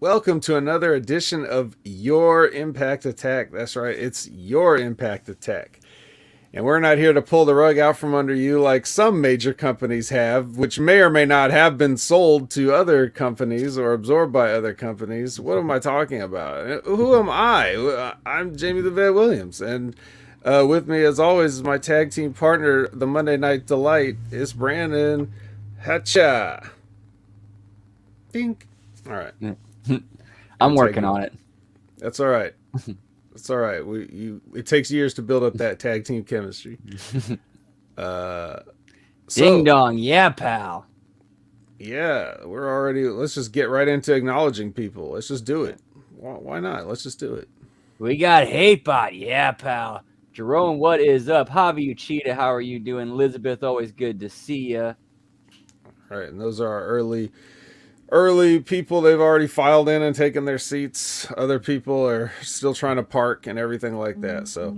Welcome to another edition of Your Impact Attack. That's right, it's Your Impact Attack. And we're not here to pull the rug out from under you like some major companies have, which may or may not have been sold to other companies or absorbed by other companies. What am I talking about? Who am I? I'm Jamie the Vet Williams. And with me, as always, is my tag team partner, the Monday Night Delight, is Brandon Hatcha. Dink. All right. Gonna I'm take working it. on it. That's all right. It's all right. It takes years to build up that tag team chemistry. Uh, Ding so dong, yeah, pal. yeah, we're already. Let's just get right into acknowledging people. Let's just do it. Why not? Let's just do it. We got Hatebot, yeah, pal. Jerome, what is up? Javi, you cheetah, how are you doing? Elizabeth, always good to see ya. All right, and those are our early people. They've already filed in and taken their seats. Other people are still trying to park and everything like that. So,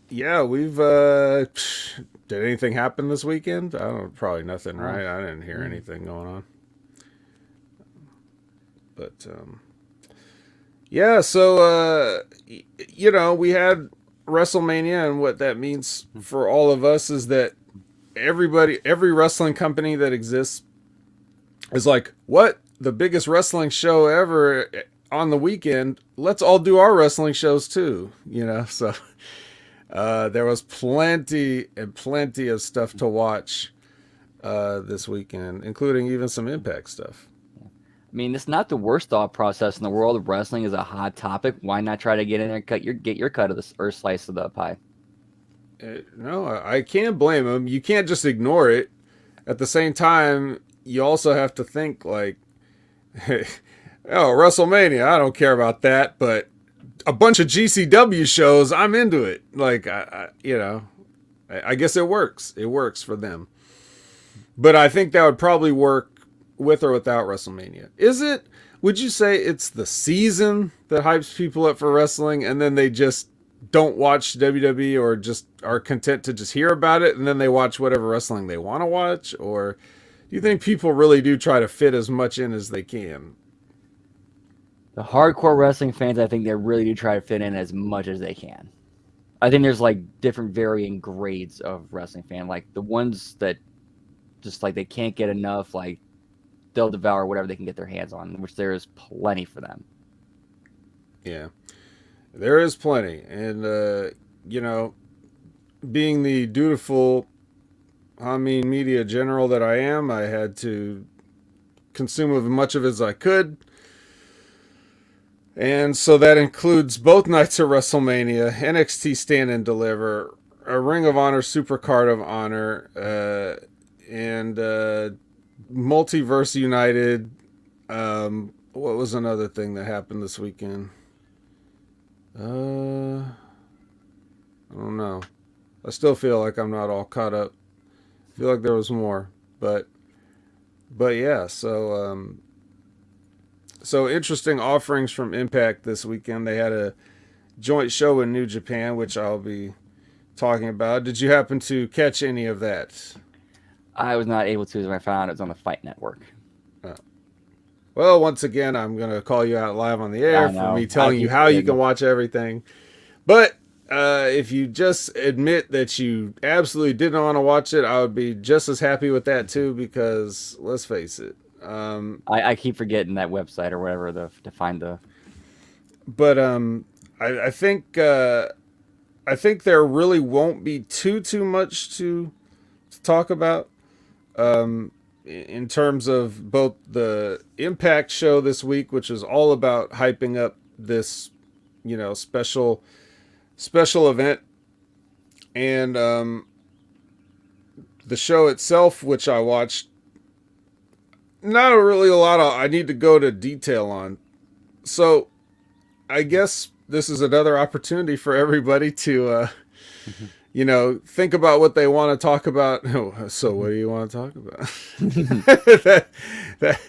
yeah, we've. Did anything happen this weekend? I don't. Probably nothing, right? I didn't hear anything going on. But yeah, so we had WrestleMania, and what that means for all of us is that every wrestling company that exists is like, what? The biggest wrestling show ever on the weekend. Let's all do our wrestling shows too, So there was plenty and plenty of stuff to watch this weekend, including even some Impact stuff. I mean, it's not the worst thought process in the world. Of wrestling is a hot topic. Why not try to get in there and get your cut of the or slice of the pie? No, I can't blame them. You can't just ignore it. At the same time, you also have to think like, oh, WrestleMania, I don't care about that, but a bunch of GCW shows, I'm into it. Like, I guess it works. It works for them. But I think that would probably work with or without WrestleMania. Is it? Would you say it's the season that hypes people up for wrestling, and then they just don't watch WWE or just are content to just hear about it, and then they watch whatever wrestling they want to watch? Or do you think people really do try to fit as much in as they can? The hardcore wrestling fans, I think they really do try to fit in as much as they can. I think there's like different varying grades of wrestling fan. Like the ones that just like they can't get enough, like they'll devour whatever they can get their hands on, which there is plenty for them. Yeah, there is plenty. And, being the dutiful, media general that I am, I had to consume as much of it as I could. And so that includes both nights of WrestleMania, NXT Stand and Deliver, a Ring of Honor Super Card of Honor, and Multiverse United. What was another thing that happened this weekend? I don't know. I still feel like I'm not all caught up. I feel like there was more, but yeah. So interesting offerings from Impact this weekend. They had a joint show in New Japan, which I'll be talking about. Did you happen to catch any of that? I was not able to as I found it was on the Fight Network. Uh, well, once again, I'm going to call you out live on the air I for me know. I telling you keep how you can forgetting. watch everything. But if you just admit that you absolutely didn't want to watch it, I would be just as happy with that too, because let's face it. I keep forgetting that website or whatever to find the. But I think I think there really won't be too much to talk about in terms of both the Impact show this week, which is all about hyping up this special event, and the show itself, which I watched. Not really a lot of I need to go to detail on. So I guess this is another opportunity for everybody to think about what they want to talk about. So what do you want to talk about? that,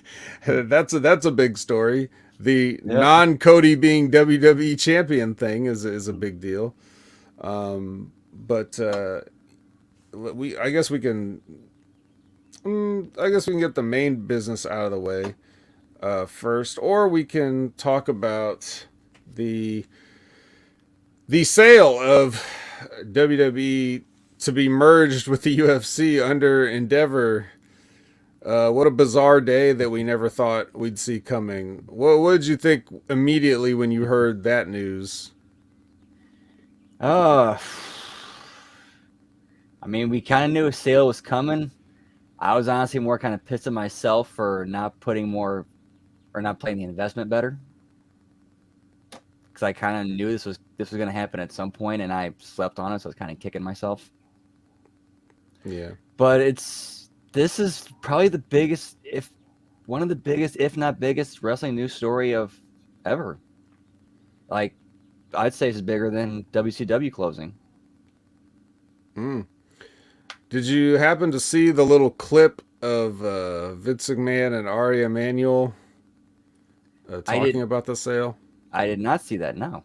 that, that's a big story. The Yep. non-Cody being WWE champion thing is a big deal. But we I guess we can get the main business out of the way. first, or we can talk about the sale of WWE to be merged with the UFC under Endeavor. What a bizarre day that we never thought we'd see coming. What did you think immediately when you heard that news? Uh, I mean, we kind of knew a sale was coming. I was honestly more kind of pissed at myself for not putting more or not playing the investment better, because I kind of knew this was going to happen at some point, and I slept on it, so I was kind of kicking myself. Yeah. But this is probably the biggest, if one of the biggest, if not biggest, wrestling news story of ever. Like, I'd say it's bigger than WCW closing. Did you happen to see the little clip of Vince McMahon and Ari Emanuel talking about the sale? I did not see that, no.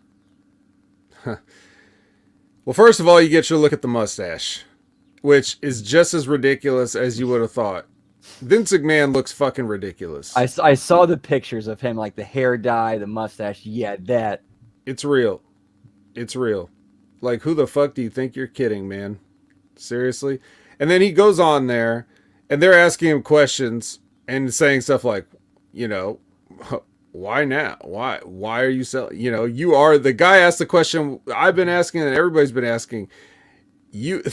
Well, first of all, you get your look at the mustache, which is just as ridiculous as you would have thought. Vince McMahon looks fucking ridiculous. I saw the pictures of him, like the hair dye, the mustache. Yeah, that. It's real. It's real. Like, who the fuck do you think you're kidding, man? Seriously? And then he goes on there, and they're asking him questions and saying stuff like, you know, why now? Why are you selling? You know, you are the guy asked the question I've been asking and everybody's been asking. You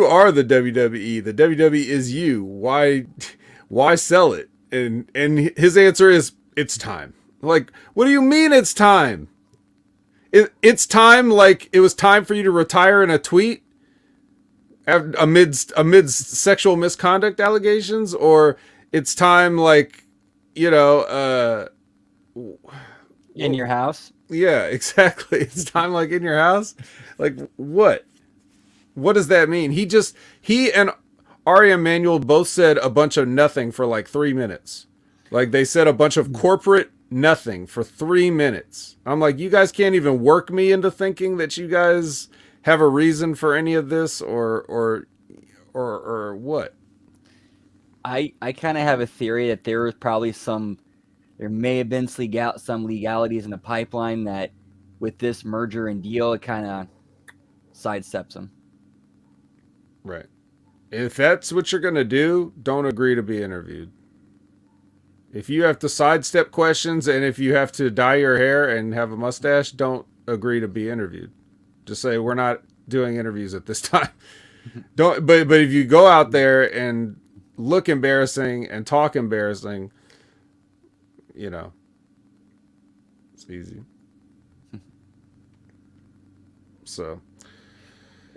are the WWE. The WWE is you. Why sell it? And his answer is, it's time. Like, what do you mean it's time? It's time like it was time for you to retire in a tweet amidst sexual misconduct allegations, or it's time like, you know, in your house? Yeah, exactly. It's time like in your house. Like, what? What does that mean? He and Ari Emanuel both said a bunch of nothing for like 3 minutes. Like, they said a bunch of corporate nothing for 3 minutes. I'm like, you guys can't even work me into thinking that you guys have a reason for any of this, or what? I kind of have a theory that there may have been some legalities in the pipeline that with this merger and deal, it kind of sidesteps them. Right. If that's what you're going to do, don't agree to be interviewed. If you have to sidestep questions and if you have to dye your hair and have a mustache, don't agree to be interviewed. Just say, we're not doing interviews at this time. But if you go out there and look embarrassing and talk embarrassing, you know, it's easy. So,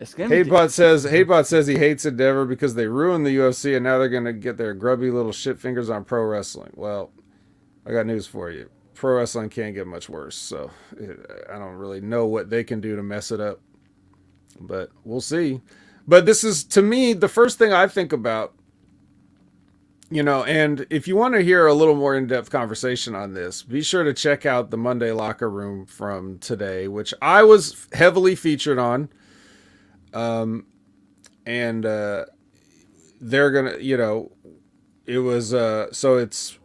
Hatebot says he hates Endeavor because they ruined the UFC and now they're going to get their grubby little shit fingers on pro wrestling. Well, I got news for you. Pro wrestling can't get much worse. So I don't really know what they can do to mess it up, but we'll see. But this is, to me, the first thing I think about, you know, and if you want to hear a little more in-depth conversation on this, be sure to check out the Monday Locker Room from today, which I was heavily featured on. And they're gonna, you know, it was so it's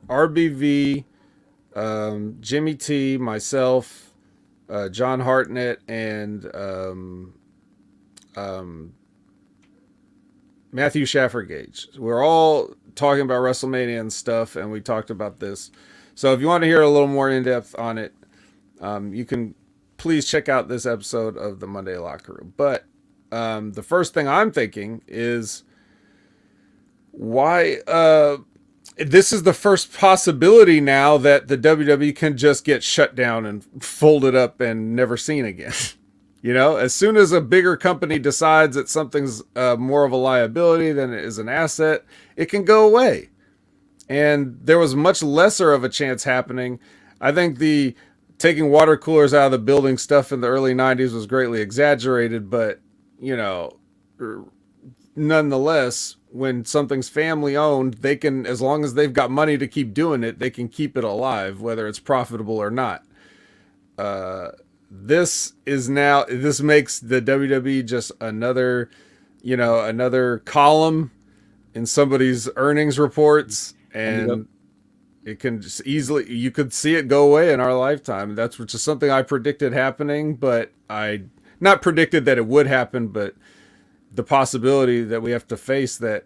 RBV, Jimmy T, myself, John Hartnett, and Matthew Schaffer-Gage. We're all talking about WrestleMania and stuff, and we talked about this. So if you want to hear a little more in depth on it, you can please check out this episode of the Monday Locker Room. But the first thing I'm thinking is why this is the first possibility now that the WWE can just get shut down and folded up and never seen again. You know, as soon as a bigger company decides that something's more of a liability than it is an asset, it can go away. And there was much lesser of a chance happening. I think the taking water coolers out of the building stuff in the early 90s was greatly exaggerated, but, you know, nonetheless, when something's family owned, they can, as long as they've got money to keep doing it, they can keep it alive, whether it's profitable or not. This makes the WWE just another, you know, another column in somebody's earnings reports. And It can just easily, you could see it go away in our lifetime. That's just something I predicted happening, but I not predicted that it would happen, but the possibility that we have to face that,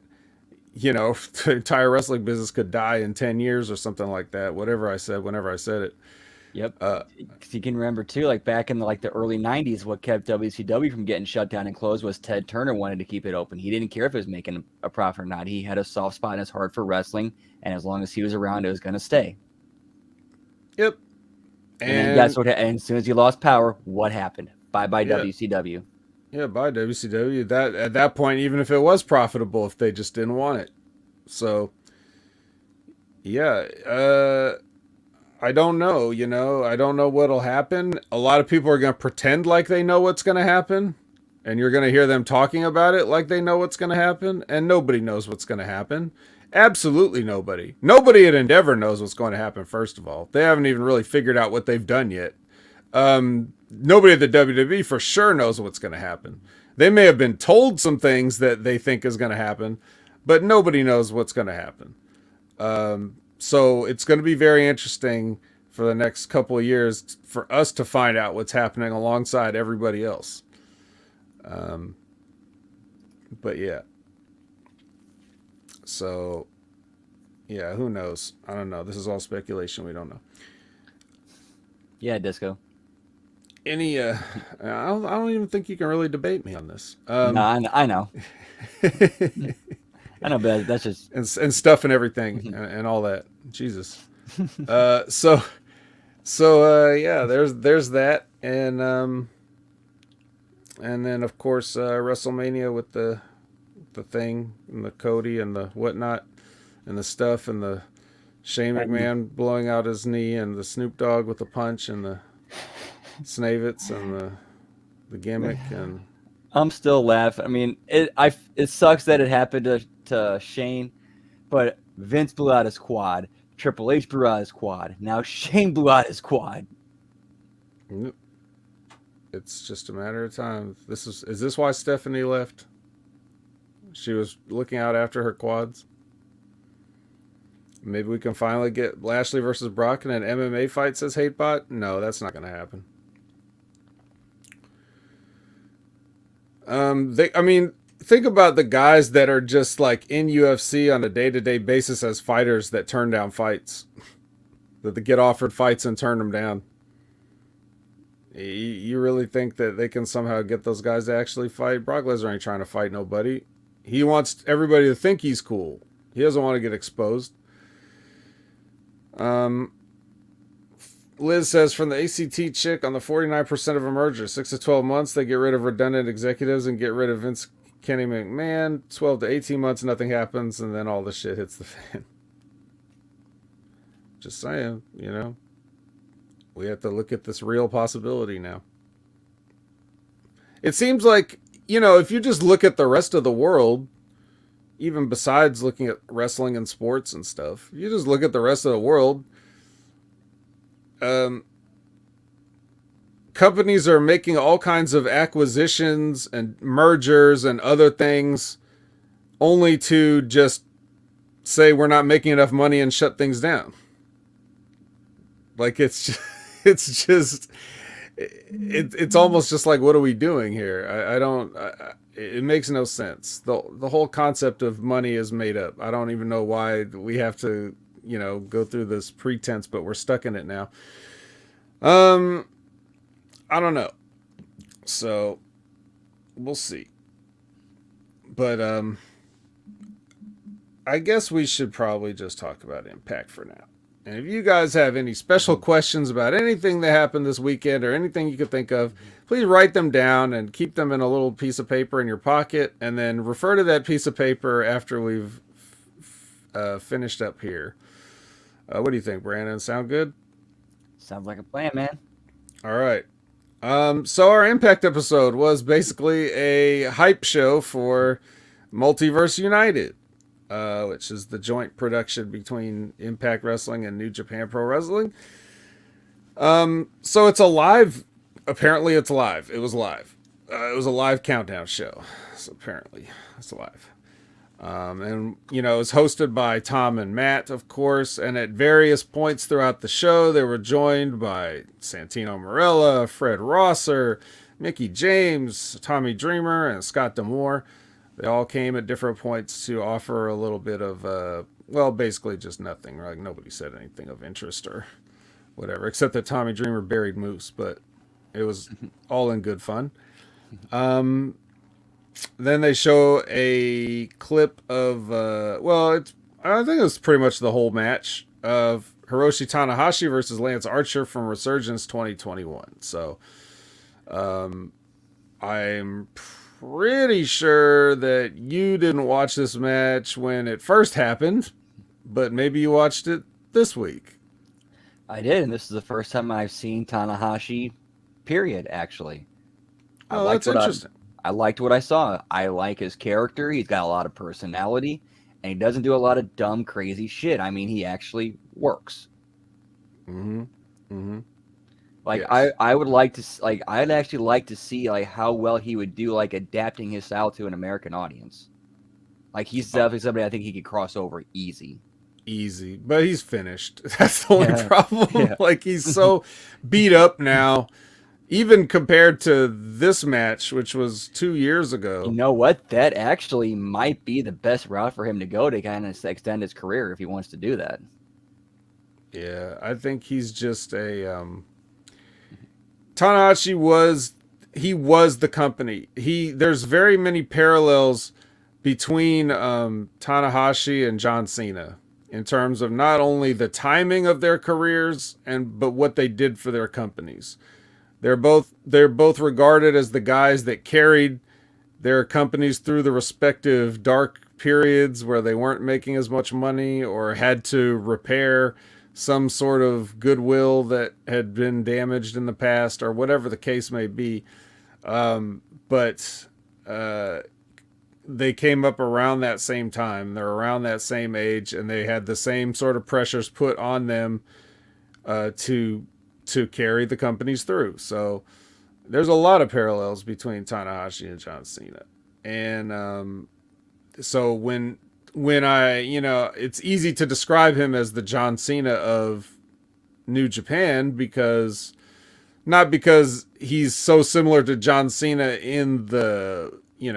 the entire wrestling business could die in 10 years or something like that. Whatever I said, whenever I said it. Yep. 'Cause you can remember too, like back in the early '90s, what kept WCW from getting shut down and closed was Ted Turner wanted to keep it open. He didn't care if it was making a profit or not. He had a soft spot in his heart for wrestling, and as long as he was around, it was going to stay. Yep. And that's what. And as soon as he lost power, what happened? Bye bye Yeah. WCW. Yeah, bye WCW. That at that point, even if it was profitable, if they just didn't want it. So, yeah. I don't know, I don't know what'll happen. A lot of people are going to pretend like they know what's going to happen, and you're going to hear them talking about it like they know what's going to happen, and nobody knows what's going to happen. Absolutely nobody. Nobody at Endeavor knows what's going to happen, first of all. They haven't even really figured out what they've done yet. Nobody at the WWE for sure knows what's going to happen. They may have been told some things that they think is going to happen, but nobody knows what's going to happen. So it's going to be very interesting for the next couple of years for us to find out what's happening alongside everybody else. But yeah. So, yeah, who knows? I don't know. This is all speculation. We don't know. Yeah, Disco. I don't even think you can really debate me on this. No, I know. I know, but that's just and stuff and everything and all that. Jesus. Yeah, there's that, and then of course WrestleMania with the thing and the Cody and the whatnot and the stuff and the Shane McMahon blowing out his knee and the Snoop Dogg with the punch and the Snavitz and the gimmick. And I'm still laughing. I mean, it sucks that it happened to Shane, but Vince blew out his quad. Triple H blew out his quad. Now Shane blew out his quad. It's just a matter of time. Is this why Stephanie left? She was looking out after her quads. Maybe we can finally get Lashley versus Brock in an MMA fight, says Hatebot. No, that's not going to happen. Think about the guys that are just like in UFC on a day-to-day basis as fighters that turn down fights. That they get offered fights and turn them down. You really think that they can somehow get those guys to actually fight? Brock Lesnar ain't trying to fight nobody. He wants everybody to think he's cool. He doesn't want to get exposed. Liz says, from the ACT chick on the 49% of a merger, 6 to 12 months, they get rid of redundant executives and get rid of Vince Kenny McMahon. 12 to 18 months, nothing happens, and then all the shit hits the fan. Just saying, we have to look at this real possibility now. It seems like, if you just look at the rest of the world, even besides looking at wrestling and sports and stuff, you just look at the rest of the world, companies are making all kinds of acquisitions and mergers and other things only to just say we're not making enough money and shut things down. Like it's almost just like, what are we doing here? It makes no sense. The whole concept of money is made up. I don't even know why we have to, go through this pretense, but we're stuck in it now. I don't know. So we'll see. But I guess we should probably just talk about Impact for now. And if you guys have any special questions about anything that happened this weekend or anything you could think of, please write them down and keep them in a little piece of paper in your pocket, and then refer to that piece of paper after we've finished up here. What do you think, Brandon? Sound good? Sounds like a plan, man. All right. So our Impact episode was basically a hype show for Multiverse United, which is the joint production between Impact Wrestling and New Japan Pro Wrestling. So it's a live. Apparently, it's live. It was live. It was a live countdown show. So apparently, it's live. And, it was hosted by Tom and Matt, of course. And at various points throughout the show, they were joined by Santino Marella, Fred Rosser, Mickey James, Tommy Dreamer, and Scott D'Amore. They all came at different points to offer a little bit of, basically just nothing. Like, nobody said anything of interest or whatever, except that Tommy Dreamer buried Moose, but it was all in good fun. Then they show a clip of, I think it was pretty much the whole match of Hiroshi Tanahashi versus Lance Archer from Resurgence 2021. So, I'm pretty sure that you didn't watch this match when it first happened, but maybe you watched it this week. I did, and this is the first time I've seen Tanahashi, period, actually. Oh, that's interesting. I liked what I saw. I like his character. He's got a lot of personality, and he doesn't do a lot of dumb, crazy shit. I mean, he actually works. Mm-hmm. Mm-hmm. Like, yes. I would like to, like, I'd actually like to see, like, how well he would do, like, adapting his style to an American audience. Like, he's definitely somebody I think he could cross over easy. Easy, but he's finished. That's the only problem. Yeah. Like, he's so beat up now, even compared to this match, which was 2 years ago. You know what? That actually might be the best route for him to go to kind of extend his career if he wants to do that. Yeah, I think he's just a Tanahashi was the company. There's very many parallels between Tanahashi and John Cena in terms of not only the timing of their careers but what they did for their companies. They're both regarded as the guys that carried their companies through the respective dark periods where they weren't making as much money or had to repair some sort of goodwill that had been damaged in the past or whatever the case may be. But they came up around that same time. They're around that same age, and they had the same sort of pressures put on them to carry the companies through. So there's a lot of parallels between Tanahashi and John Cena. And so when I, it's easy to describe him as the John Cena of New Japan not because he's so similar to John Cena in the, in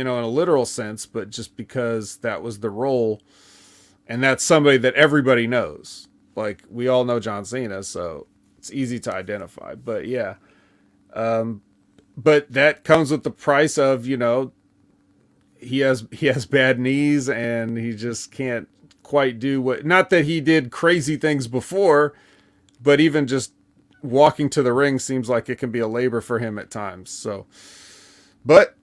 a literal sense, but just because that was the role. And that's somebody that everybody knows. Like, we all know John Cena, so it's easy to identify. But yeah. But that comes with the price of, he has bad knees and he just can't quite do not that he did crazy things before, but even just walking to the ring seems like it can be a labor for him at times. So, but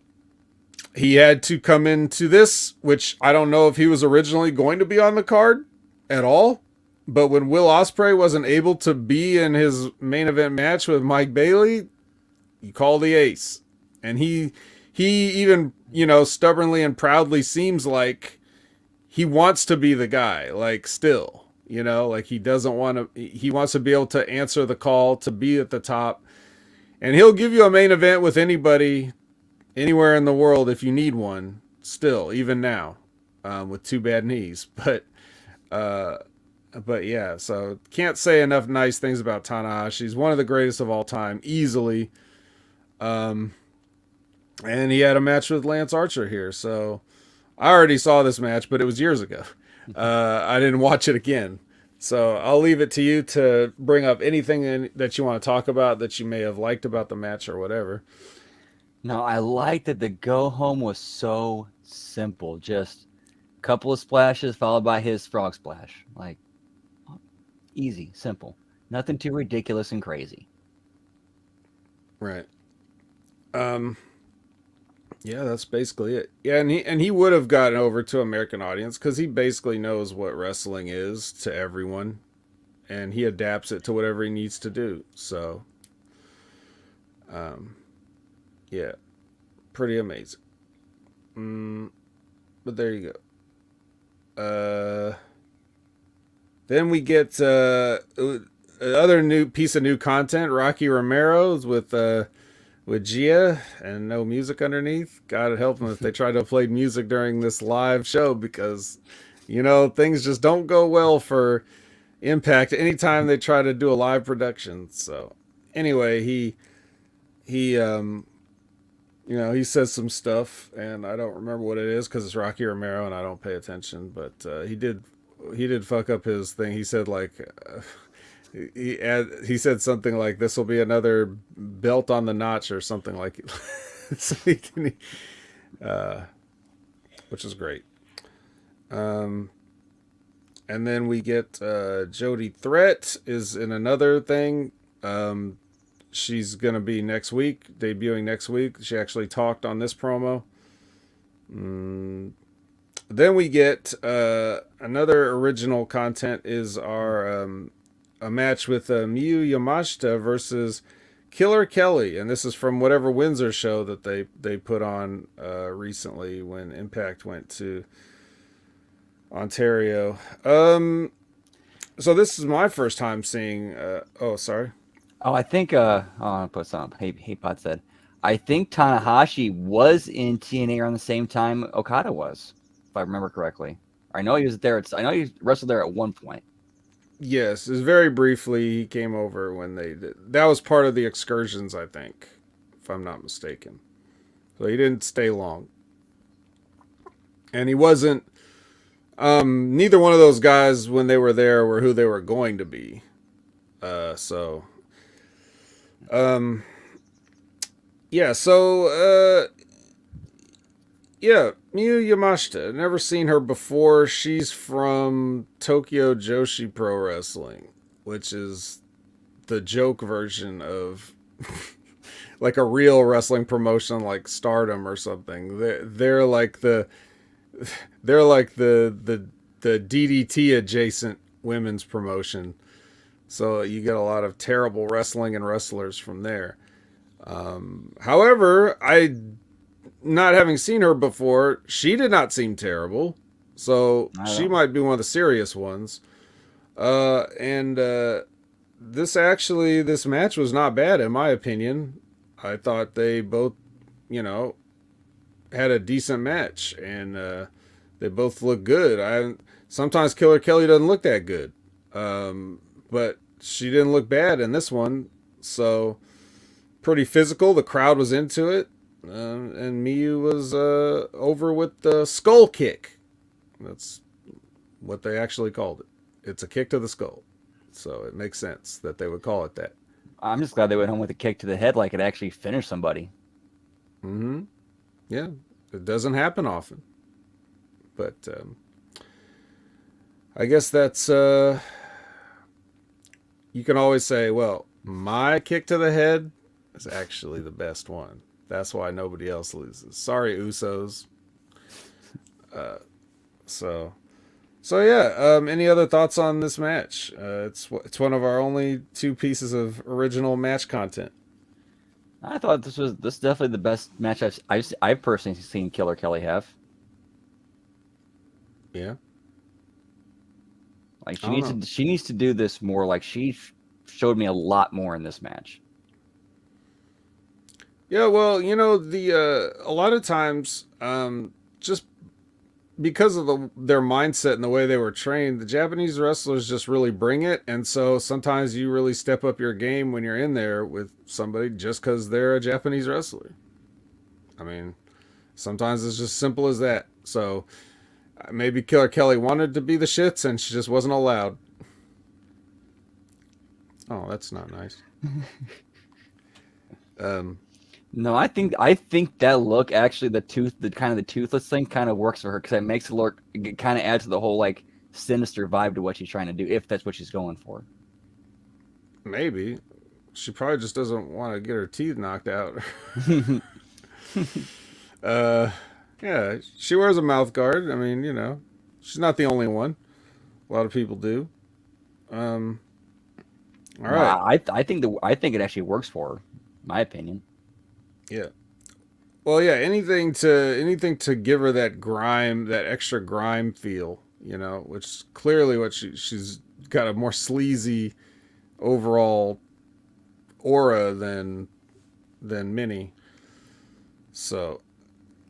he had to come into this, which I don't know if he was originally going to be on the card at all. But when Will Ospreay wasn't able to be in his main event match with Mike Bailey, you call the ace. And he even, stubbornly and proudly seems like he wants to be the guy, like, still, like he wants to be able to answer the call, to be at the top. And he'll give you a main event with anybody, anywhere in the world if you need one, still, even now, with two bad knees. But yeah, so can't say enough nice things about Tanahashi. He's one of the greatest of all time, easily. And he had a match with Lance Archer here. So I already saw this match, but it was years ago. I didn't watch it again. So I'll leave it to you to bring up anything that you want to talk about that you may have liked about the match or whatever. No, I liked that the go home was so simple. Just a couple of splashes followed by his frog splash. Like, easy, simple. Nothing too ridiculous and crazy. Right. Yeah, that's basically it. Yeah, and he would have gotten over to American audience because he basically knows what wrestling is to everyone, and he adapts it to whatever he needs to do. So, yeah, pretty amazing. But there you go. Then we get another new piece of new content. Rocky Romero is with with Gia and no music underneath. God help them if they try to play music during this live show because, things just don't go well for Impact anytime they try to do a live production. So anyway, he says some stuff, and I don't remember what it is because it's Rocky Romero and I don't pay attention. But he did fuck up his thing. He said like. He said something like this will be another belt on the notch or something like it. So which is great. And then we get Jody Threat is in another thing. She's gonna be debuting next week. She actually talked on this promo. Then we get another original content is our a match with Miyu Yamashita versus Killer Kelly, and this is from whatever Windsor show that they put on recently when Impact went to Ontario. So this is my first time seeing. Sorry. Oh, I think. I'll put some. Hey, Pot said. I think Tanahashi was in TNA around the same time Okada was, if I remember correctly. I know he was there. I know he wrestled there at one point. Yes, it was very briefly. He came over when they did. That was part of the excursions, I think, if I'm not mistaken. So he didn't stay long. And he wasn't. Neither one of those guys, when they were there, were who they were going to be. Yeah, so. Yeah, Miyu Yamashita. Never seen her before. She's from Tokyo Joshi Pro Wrestling, which is the joke version of like a real wrestling promotion like Stardom or something. They're like the DDT adjacent women's promotion. So you get a lot of terrible wrestling and wrestlers from there. However, not having seen her before, she did not seem terrible. So she might be one of the serious ones. This match was not bad in my opinion. I thought they both, had a decent match and they both look good. Sometimes Killer Kelly doesn't look that good. But she didn't look bad in this one. So pretty physical. The crowd was into it. And Miyu was over with the skull kick. That's what they actually called it. It's a kick to the skull. So it makes sense that they would call it that. I'm just glad they went home with a kick to the head like it actually finished somebody. Mm-hmm. Yeah, it doesn't happen often. But I guess that's... you can always say, well, my kick to the head is actually the best one. That's why nobody else loses. Sorry, Usos. So yeah. Any other thoughts on this match? It's one of our only two pieces of original match content. I thought this is definitely the best match I've personally seen Killer Kelly have. Yeah. Like she needs to do this more. Like she showed me a lot more in this match. Yeah, well, a lot of times, just because of their mindset and the way they were trained, the Japanese wrestlers just really bring it, and so sometimes you really step up your game when you're in there with somebody just because they're a Japanese wrestler. I mean, sometimes it's just simple as that. So maybe Killer Kelly wanted to be the shits, and she just wasn't allowed. Oh, that's not nice. No, I think that look actually the toothless thing kind of works for her because it makes it look, it kind of adds to the whole like sinister vibe to what she's trying to do if that's what she's going for. Maybe she probably just doesn't want to get her teeth knocked out. Yeah, she wears a mouth guard. I mean, she's not the only one. A lot of people do. All right. I think it actually works for her, my opinion. Yeah. Well, yeah, anything to give her that grime, that extra grime feel, which is clearly what she's got a more sleazy overall aura than than many. So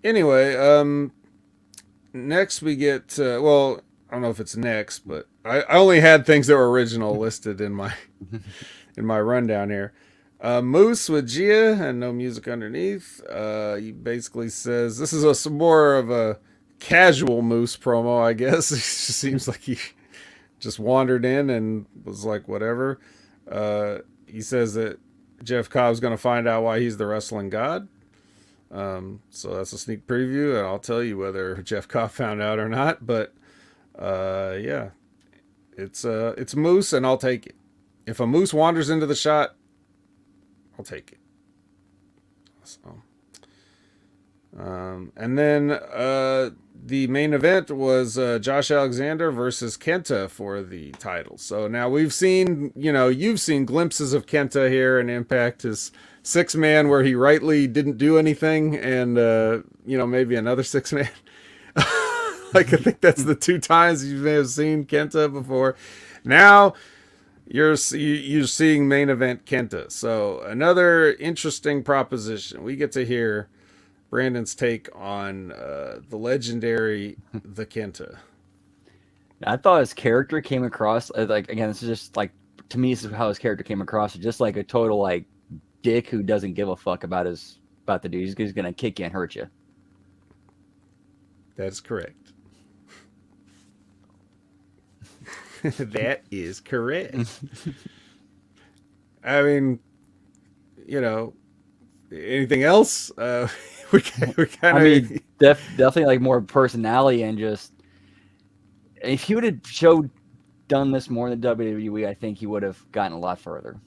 anyway, next we get well, I don't know if it's next, but I only had things that were original listed in my rundown here. Moose with Gia and no music underneath. He basically says this is some more of a casual Moose promo, I guess. It just seems like he just wandered in and was like, whatever. He says that Jeff Cobb's going to find out why he's the wrestling god. So that's a sneak preview, and I'll tell you whether Jeff Cobb found out or not. But yeah, it's Moose, and I'll take it. If a Moose wanders into the shot, I'll take it. So, and then the main event was Josh Alexander versus Kenta for the title. So now we've seen, you've seen glimpses of Kenta here in Impact, his 6-man where he rightly didn't do anything, and maybe another 6-man. Like I think that's the 2 times you may have seen Kenta before. Now you're seeing main event Kenta. So another interesting proposition. We get to hear Brandon's take on the legendary the Kenta. I thought his character came across like, again, this is just like, to me, this is how his character came across, just like a total like dick who doesn't give a fuck about the dude. He's gonna kick you and hurt you. That's correct. That is correct. I mean, anything else? We kind of. I mean, definitely like more personality, and just if he would have done this more in the WWE, I think he would have gotten a lot further.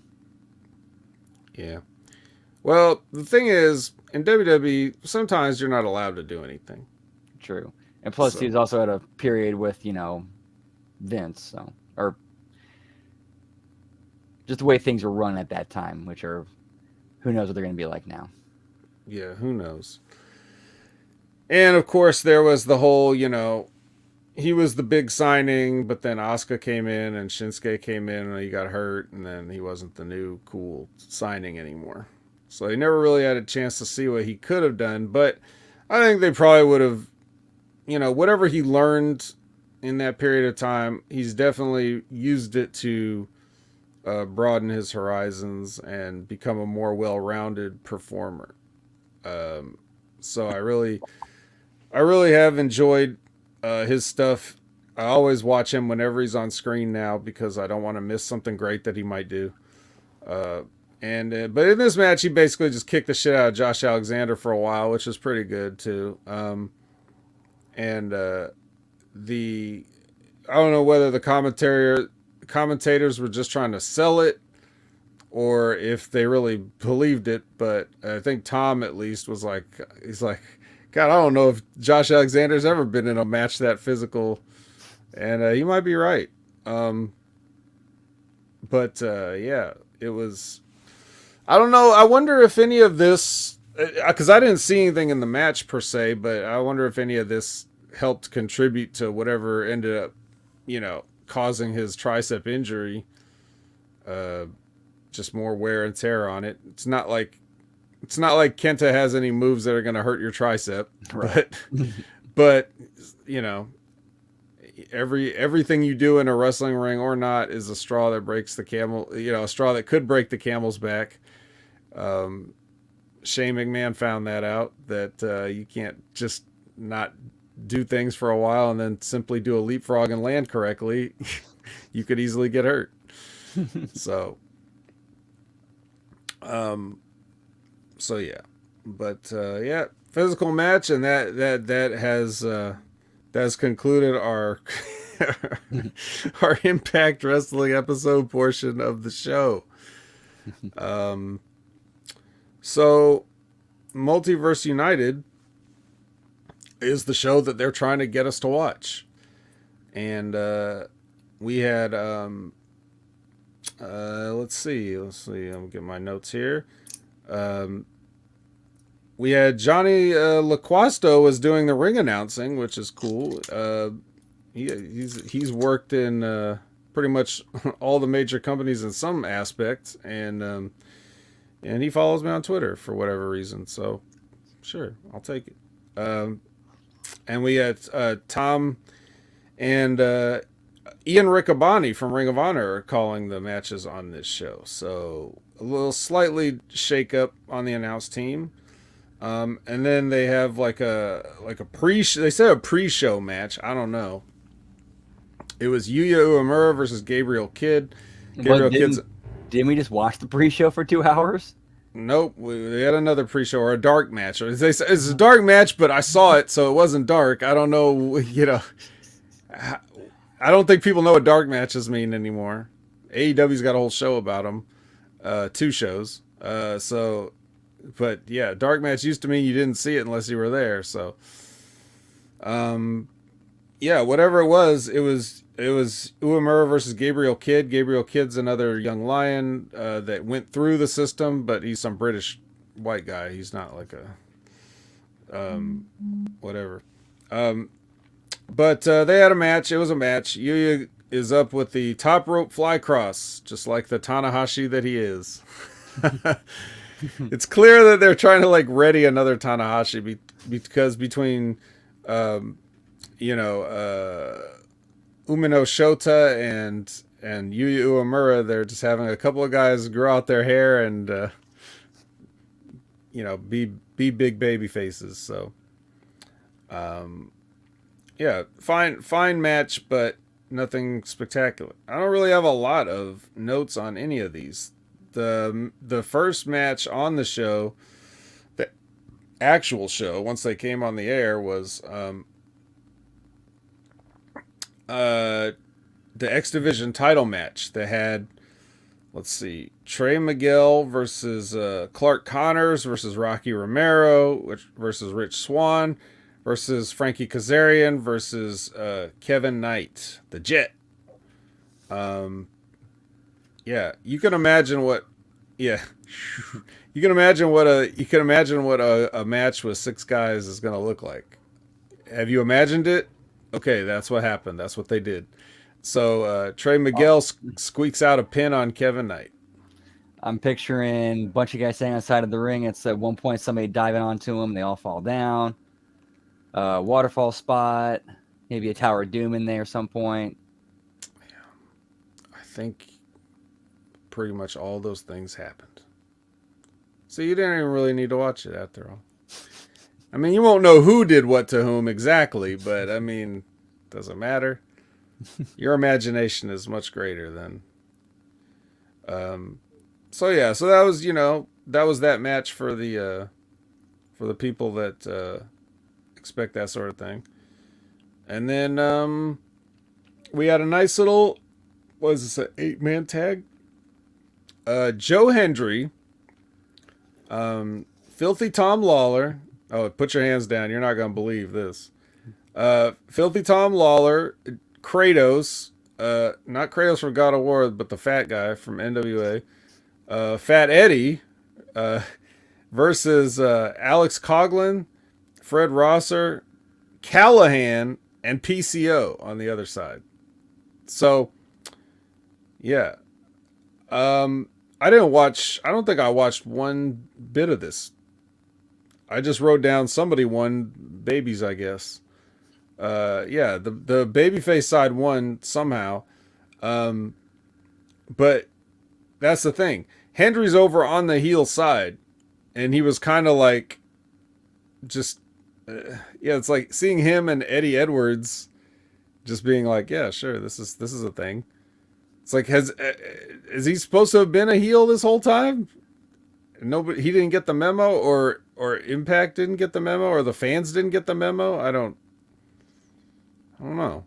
Yeah. Well, the thing is, in WWE, sometimes you're not allowed to do anything. True, and plus he's also at a period with Vince, or just the way things were run at that time, which are, who knows what they're going to be like now. Yeah, who knows? And of course, there was the whole, he was the big signing, but then Asuka came in and Shinsuke came in and he got hurt, and then he wasn't the new cool signing anymore. So he never really had a chance to see what he could have done, but I think they probably would have, whatever he learned in that period of time, he's definitely used it to broaden his horizons and become a more well-rounded performer. So I really have enjoyed his stuff. I always watch him whenever he's on screen now because I don't want to miss something great that he might do. But in this match, he basically just kicked the shit out of Josh Alexander for a while, which was pretty good too. I don't know whether the commentators were just trying to sell it or if they really believed it, but I think Tom at least was like, he's like, God, I don't know if Josh Alexander's ever been in a match that physical, and he might be right. Yeah, it was, I don't know. I wonder if any of this, because I didn't see anything in the match per se, but I wonder if any of this helped contribute to whatever ended up, causing his tricep injury. Just more wear and tear on it. It's not like Kenta has any moves that are going to hurt your tricep, right. but everything you do in a wrestling ring or not is a straw that breaks the camel. A straw that could break the camel's back. Shane McMahon found that out, that you can't just not do things for a while and then simply do a leapfrog and land correctly. You could easily get hurt. So yeah, but yeah, physical match, and that has concluded our our Impact Wrestling episode portion of the show. So Multiverse United is the show that they're trying to get us to watch, and we had let's see, I'll get my notes here. We had Johnny LaQuasto was doing the ring announcing, which is cool. He's worked in pretty much all the major companies in some aspect, and and he follows me on Twitter for whatever reason. So, sure, I'll take it. And we had Tom and Ian Riccaboni from Ring of Honor are calling the matches on this show. So a little slightly shake up on the announced team. And then they have like a they said a pre-show match. I don't know. It was Yuya Uemura versus Gabriel Kidd. Gabriel Kidd's. Didn't we just watch the pre-show for 2 hours? Nope, we had another pre-show or a dark match. It's a dark match, but I saw it, so it wasn't dark. I don't know, I don't think people know what dark matches mean anymore. AEW's got a whole show about them, 2 shows. But yeah, dark match used to mean you didn't see it unless you were there. So, yeah, whatever it was Uemura versus Gabriel Kidd. Gabriel Kidd's another young lion that went through the system, but he's some British white guy. He's not like a whatever. But they had a match. It was a match. Yuya is up with the top rope fly cross, just like the Tanahashi that he is. It's clear that they're trying to like ready another Tanahashi because between Umino Shota and Yuya Uemura, they're just having a couple of guys grow out their hair and be big baby faces. So yeah, fine match, but nothing spectacular. I don't really have a lot of notes on any of these. The first match on the show, the actual show, once they came on the air, was the X Division title match. They had, let's see, Trey Miguel versus Clark Connors versus Rocky Romero versus Rich Swann versus Frankie Kazarian versus Kevin Knight, the Jet. Yeah, you can imagine what. Yeah, you can imagine what a match with 6 guys is going to look like. Have you imagined it? Okay, that's what happened. That's what they did. So Trey Miguel squeaks out a pin on Kevin Knight. I'm picturing a bunch of guys standing outside of the ring. It's at one point somebody diving onto them. They all fall down. Waterfall spot. Maybe a Tower of Doom in there at some point. I think pretty much all those things happened. So you didn't even really need to watch it after all. I mean, you won't know who did what to whom exactly, but I mean, doesn't matter. Your imagination is much greater than. So yeah, so that was that match for the people that expect that sort of thing. And then we had a nice little, what is this, an 8-man tag? Joe Hendry, Filthy Tom Lawler. Oh, put your hands down. You're not going to believe this. Filthy Tom Lawler, Kratos, not Kratos from God of War, but the fat guy from NWA. Fat Eddie versus Alex Coughlin, Fred Rosser, Callahan, and PCO on the other side. So, yeah. I don't think I watched one bit of this. I just wrote down somebody won babies, I guess. Yeah, the babyface side won somehow. But that's the thing. Hendry's over on the heel side, and he was kind of like, just, yeah, it's like seeing him and Eddie Edwards just being like, yeah, sure, this is a thing. It's like, is he supposed to have been a heel this whole time? Nobody, he didn't get the memo, or Impact didn't get the memo, or the fans didn't get the memo. I don't know.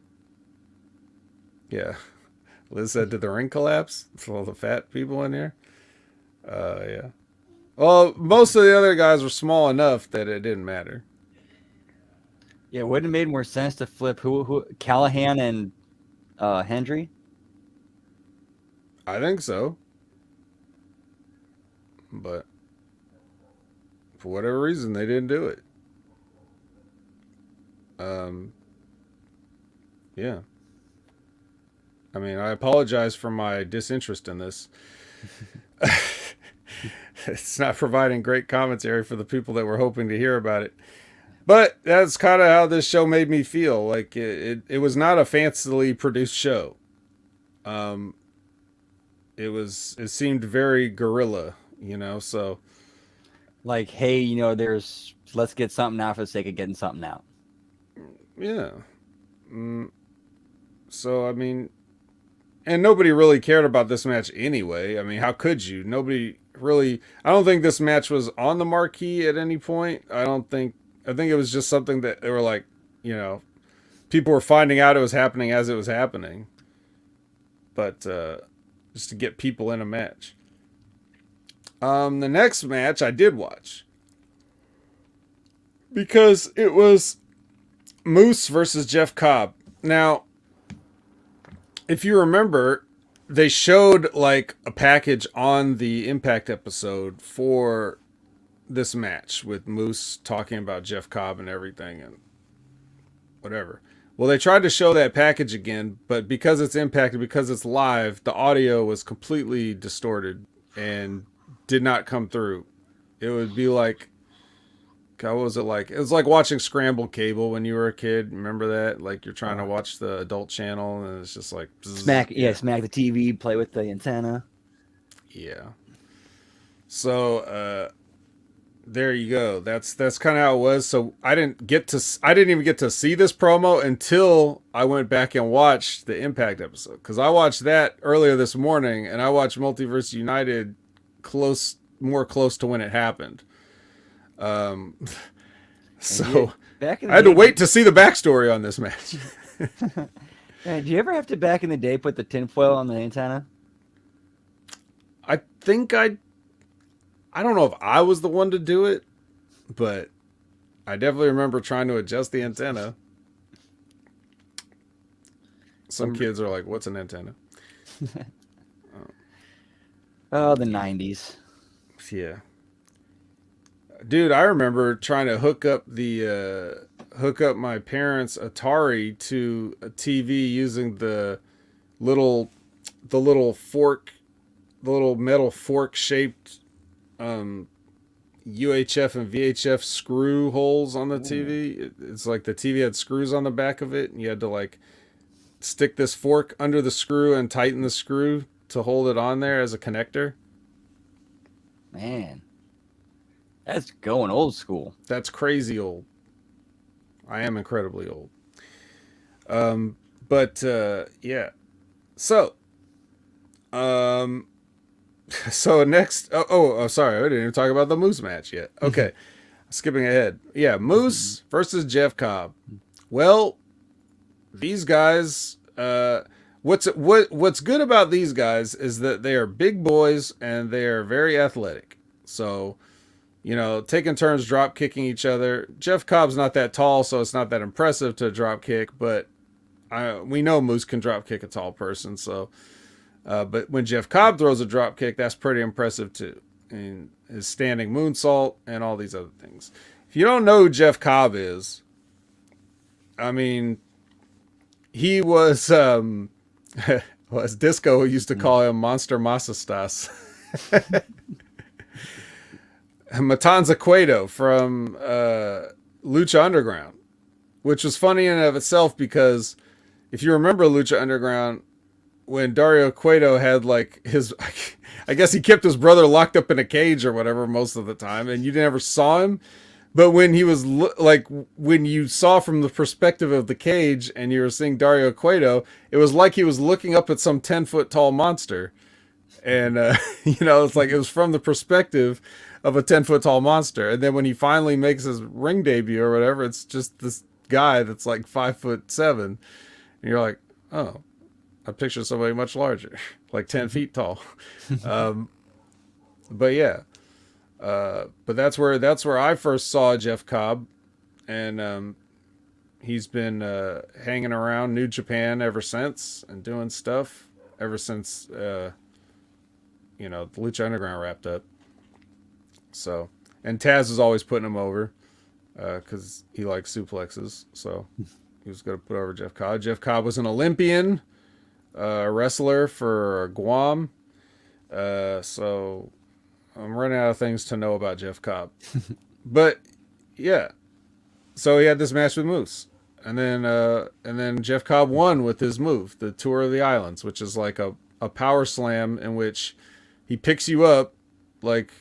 Yeah, Liz said, did the ring collapse for all the fat people in here? Yeah. Well, most of the other guys were small enough that it didn't matter. Yeah, wouldn't it have made more sense to flip who Callahan and Hendry? I think so. But for whatever reason, they didn't do it. Yeah. I mean, I apologize for my disinterest in this. It's not providing great commentary for the people that were hoping to hear about it. But that's kind of how this show made me feel. Like it was not a fancily produced show. Um, it seemed very guerrilla, so Like, hey, let's get something out for the sake of getting something out. yeah. So I mean, and nobody really cared about this match anyway. I mean, how could you? Nobody really. I don't think this match was on the marquee at any point. I think it was just something that they were like, people were finding out it was happening as it was happening. But just to get people in a match. The next match I did watch because it was Moose versus Jeff Cobb. Now, if you remember, they showed like a package on the Impact episode for this match with Moose talking about Jeff Cobb and everything and whatever. Well, they tried to show that package again, but because it's Impact and because it's live, the audio was completely distorted and did not come through. It would be like, God, what was it like? It was like watching scrambled cable when you were a kid. Remember that? Like you're trying to watch the adult channel and it's just like smack the TV, play with the antenna. Yeah. So there you go. That's kind of how it was. So I didn't even get to see this promo until I went back and watched the Impact episode, because I watched that earlier this morning and I watched Multiverse United more close to when it happened. So I had to wait to see the backstory on this match. Did you ever have to back in the day put the tinfoil on the antenna? I think I don't know if I was the one to do it, but I definitely remember trying to adjust the antenna. Some kids are like, "What's an antenna?" Oh, the 90s. Yeah. Dude, I remember trying to hook up my parents' Atari to a TV using the little fork, the little metal fork shaped UHF and VHF screw holes on the TV. It's like the TV had screws on the back of it, and you had to like stick this fork under the screw and tighten the screw to hold it on there as a connector. Man, that's going old school. That's crazy old. I am incredibly old. But yeah. So next, sorry, I didn't even talk about the Moose match yet. Okay, skipping ahead. Yeah, Moose versus Jeff Cobb. Well, these guys. What's good about these guys is that they are big boys and they are very athletic. So, taking turns drop kicking each other. Jeff Cobb's not that tall, so it's not that impressive to drop kick. But we know Moose can drop kick a tall person, so. But when Jeff Cobb throws a drop kick, that's pretty impressive too. And his standing moonsault and all these other things. If you don't know who Jeff Cobb is, I mean, he was, well, as Disco used to call him, Monster Masastas. Matanza Cueto from Lucha Underground, which was funny in and of itself because if you remember Lucha Underground, when Dario Cueto had like I guess he kept his brother locked up in a cage or whatever most of the time, and you never saw him. But when he was when you saw from the perspective of the cage and you were seeing Dario Cueto, it was like he was looking up at some 10-foot tall monster. And, it's like it was from the perspective of a 10-foot tall monster. And then when he finally makes his ring debut or whatever, it's just this guy that's like 5'7". And you're like, oh, I picture somebody much larger, like 10 feet tall. But yeah, but that's where I first saw Jeff Cobb, and he's been hanging around New Japan ever since and doing stuff ever since the Lucha Underground wrapped up. So, and Taz is always putting him over because he likes suplexes. So he was going to put over Jeff Cobb. Jeff Cobb was an Olympian. A wrestler for Guam. So I'm running out of things to know about Jeff Cobb. But yeah, so he had this match with Moose, and then Jeff Cobb won with his move, the Tour of the Islands, which is like a power slam in which he picks you up like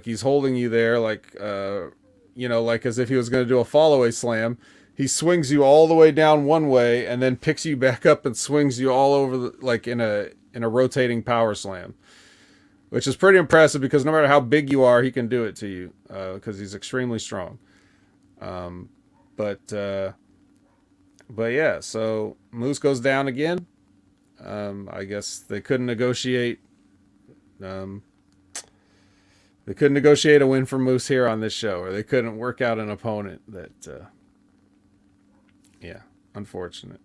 he's holding you there, like like as if he was going to do a fall away slam. He swings you all the way down one way and then picks you back up and swings you all over like in a rotating power slam, which is pretty impressive because no matter how big you are, he can do it to you because he's extremely strong. But yeah, so Moose goes down again. I guess they couldn't negotiate. They couldn't negotiate a win for Moose here on this show, or they couldn't work out an opponent that. Yeah, unfortunate.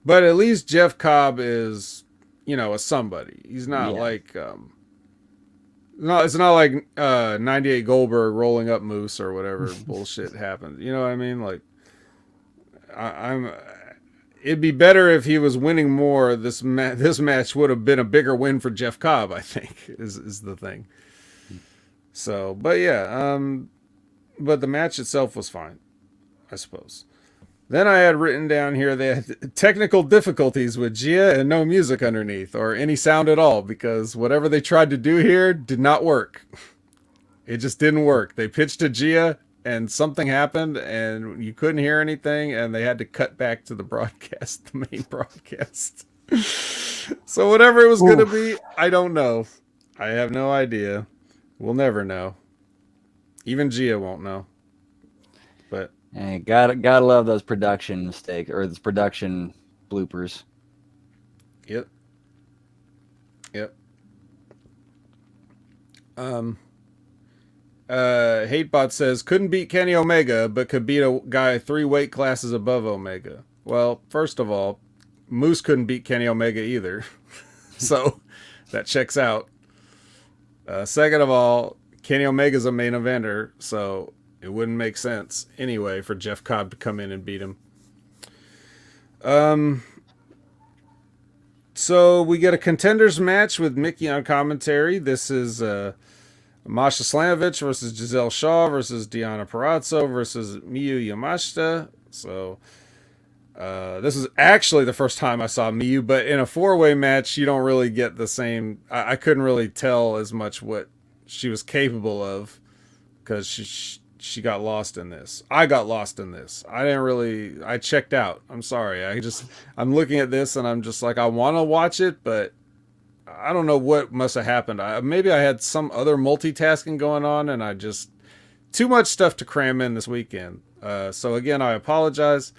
But at least Jeff Cobb is, a somebody. He's not like no, it's not like 98 Goldberg rolling up Moose or whatever bullshit happened. You know what I mean? Like I'm it'd be better if he was winning more. This match would have been a bigger win for Jeff Cobb, I think, is the thing. So, but yeah, but the match itself was fine, I suppose. Then I had written down here they had technical difficulties with Gia and no music underneath or any sound at all because whatever they tried to do here did not work. It just didn't work. They pitched to Gia and something happened and you couldn't hear anything and they had to cut back to the broadcast, the main broadcast. So whatever it was going to be, I don't know. I have no idea. We'll never know. Even Gia won't know. But hey, gotta love those production mistakes or those production bloopers. Yep. Hatebot says couldn't beat Kenny Omega, but could beat a guy 3 weight classes above Omega. Well, first of all, Moose couldn't beat Kenny Omega either, so that checks out. Second of all, Kenny Omega's a main eventer, so it wouldn't make sense anyway for Jeff Cobb to come in and beat him. So we get a contenders match with Mickey on commentary. This is Masha Slamovich versus Giselle Shaw versus Deonna Purrazzo versus Miyu Yamashita. So this is actually the first time I saw Miyu, but in a 4-way match, you don't really get the same. I couldn't really tell as much what she was capable of because she got lost in this. I got lost in this. I checked out. I'm sorry. I'm looking at this and I'm just like, I want to watch it, but I don't know what must have happened. Maybe I had some other multitasking going on and too much stuff to cram in this weekend. So again, I apologize.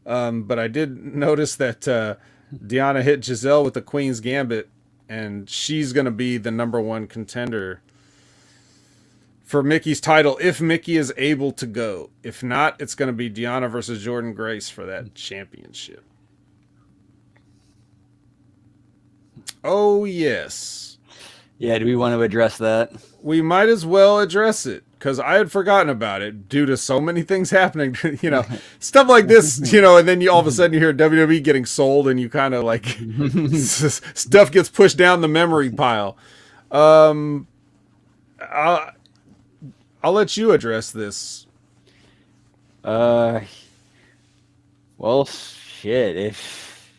But I did notice that Deonna hit Giselle with the Queen's Gambit and she's going to be the #1 contender for Mickey's title if Mickey is able to go. If not, it's going to be Deonna versus Jordynne Grace for that championship. Oh, yes. Yeah, do we want to address that? We might as well address it because I had forgotten about it due to so many things happening, stuff like this, and then all of a sudden you hear WWE getting sold and you kind of like stuff gets pushed down the memory pile. I'll let you address this. Well, shit. If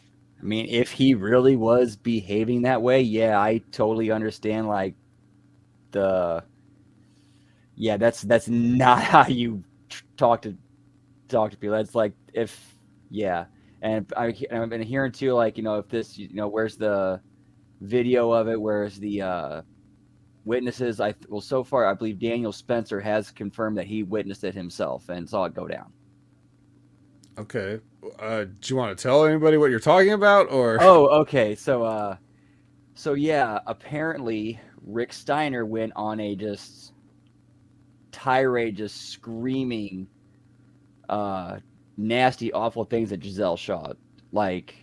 he really was behaving that way, yeah, I totally understand. Like that's not how you talk to people. That's like and I've been hearing too, like if this, where's the video of it? Where's the witnesses? So far I believe Daniel Spencer has confirmed that he witnessed it himself and saw it go down. Okay. Do you want to tell anybody what you're talking about, or? Oh, okay. So yeah, apparently Rick Steiner went on a just tirade, just screaming nasty, awful things at Giselle Shaw. Like,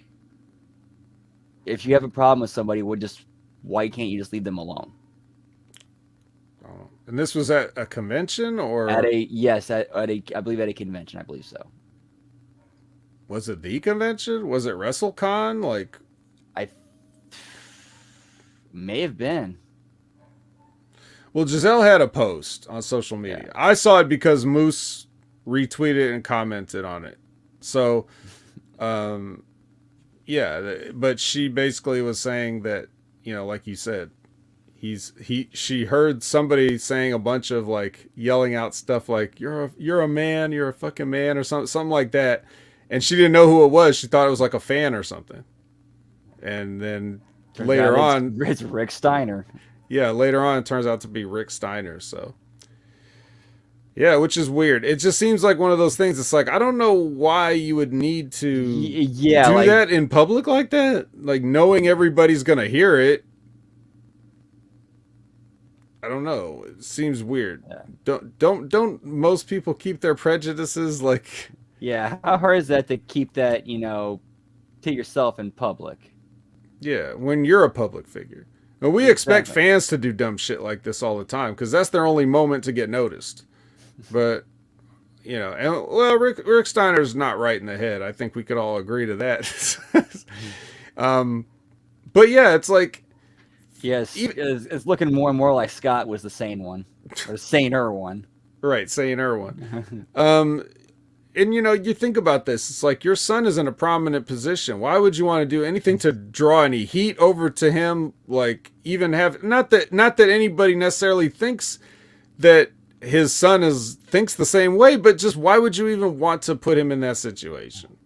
if you have a problem with somebody, why can't you just leave them alone? And this was at a convention, or I believe at a convention. I believe so. Was it the convention? Was it WrestleCon? Like, I may have been. Well, Giselle had a post on social media. Yeah. I saw it because Moose retweeted and commented on it. So, um, yeah, but she basically was saying that, like you said, she heard somebody saying a bunch of like yelling out stuff like you're a man, you're a fucking man, or something like that, and she didn't know who it was. She thought it was like a fan or something, and then Turns later out on, it's Rick Steiner. yeah, later on it turns out to be Rick Steiner. So yeah, which is weird. It just seems like one of those things. It's like I don't know why you would need to Yeah, do like that in public like that, like knowing everybody's gonna hear it. I don't know. It seems weird. Yeah. Don't most people keep their prejudices like? Yeah, how hard is that to keep that, to yourself in public? Yeah, when you're a public figure. And we expect fans to do dumb shit like this all the time because that's their only moment to get noticed. But Rick Steiner's not right in the head. I think we could all agree to that. But yeah, it's like. Yes, it's looking more and more like Scott was the sane one, or the saner one. Right, saner one. And you think about this. It's like your son is in a prominent position. Why would you want to do anything to draw any heat over to him? Like even have not that anybody necessarily thinks that his son thinks the same way, but just why would you even want to put him in that situation?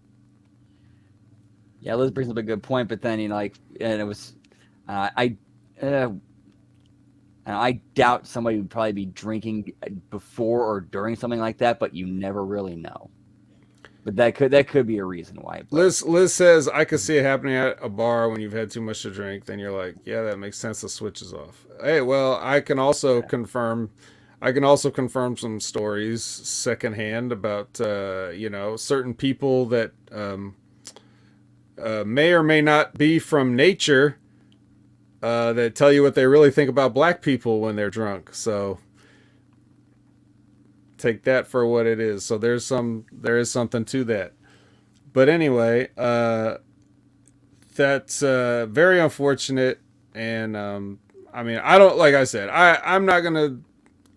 Yeah, Liz brings up a good point, but then and it was, I doubt somebody would probably be drinking before or during something like that, but you never really know. But that could be a reason why. But. Liz says I could see it happening at a bar when you've had too much to drink. Then you're like, yeah, that makes sense. The switch is off. Hey, well, I can also confirm. I can also confirm some stories secondhand about certain people that may or may not be from nature. That tell you what they really think about black people when they're drunk. So take that for what it is. So there is something to that. But anyway, that's very unfortunate. And I don't, like I said, I'm not going to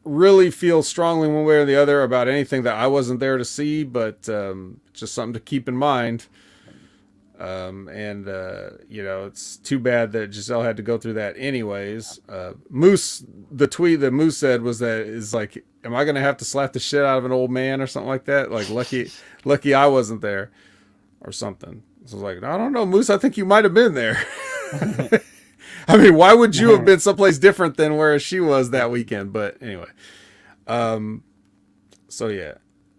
really feel strongly one way or the other about anything that I wasn't there to see, but just something to keep in mind. It's too bad that Giselle had to go through that anyways. Moose, the tweet that Moose said was that is like, am I going to have to slap the shit out of an old man or something like that? Like lucky I wasn't there or something. So I was like, I don't know, Moose, I think you might've been there. I mean, why would you have been someplace different than where she was that weekend? But anyway, so yeah.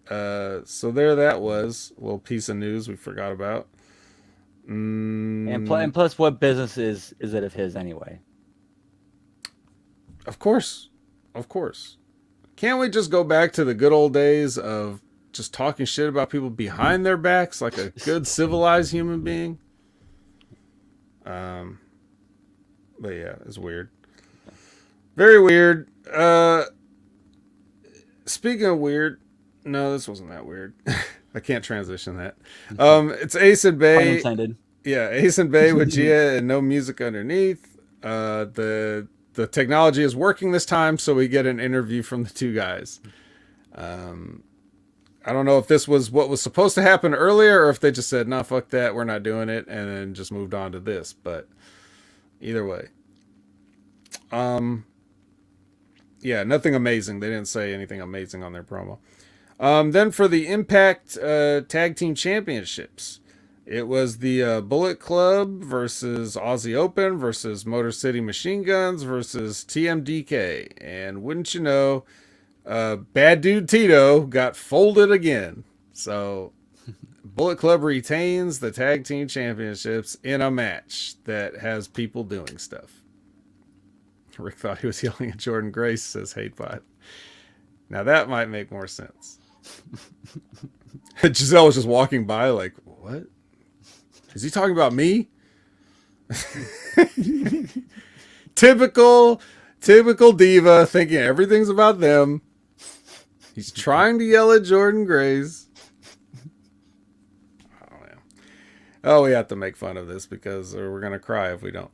So there that was a little piece of news we forgot about. And plus, what business is it of his anyway? Of course. Can't we just go back to the good old days of just talking shit about people behind their backs like a good civilized human being? But yeah, it's weird. Very weird. Speaking of weird, no, this wasn't that weird. I can't transition that. It's Ace and Bay. Unintended. Yeah, Ace and Bay with Gia and no music underneath. The technology is working this time, so we get an interview from the two guys. I don't know if this was what was supposed to happen earlier or if they just said, "Nah, fuck that, we're not doing it," and then just moved on to this. But either way, yeah, nothing amazing. They didn't say anything amazing on their promo. Then for the Impact Tag Team Championships, it was the Bullet Club versus Aussie Open versus Motor City Machine Guns versus TMDK. And wouldn't you know, Bad Dude Tito got folded again. So Bullet Club retains the Tag Team Championships in a match that has people doing stuff. Rick thought he was yelling at Jordan Grace, says Hatebot. Now that might make more sense. Giselle was just walking by like, what? Is he talking about me? Typical diva thinking everything's about them. He's trying to yell at Jordan Grace. Oh, man. Oh, we have to make fun of this because we're going to cry if we don't.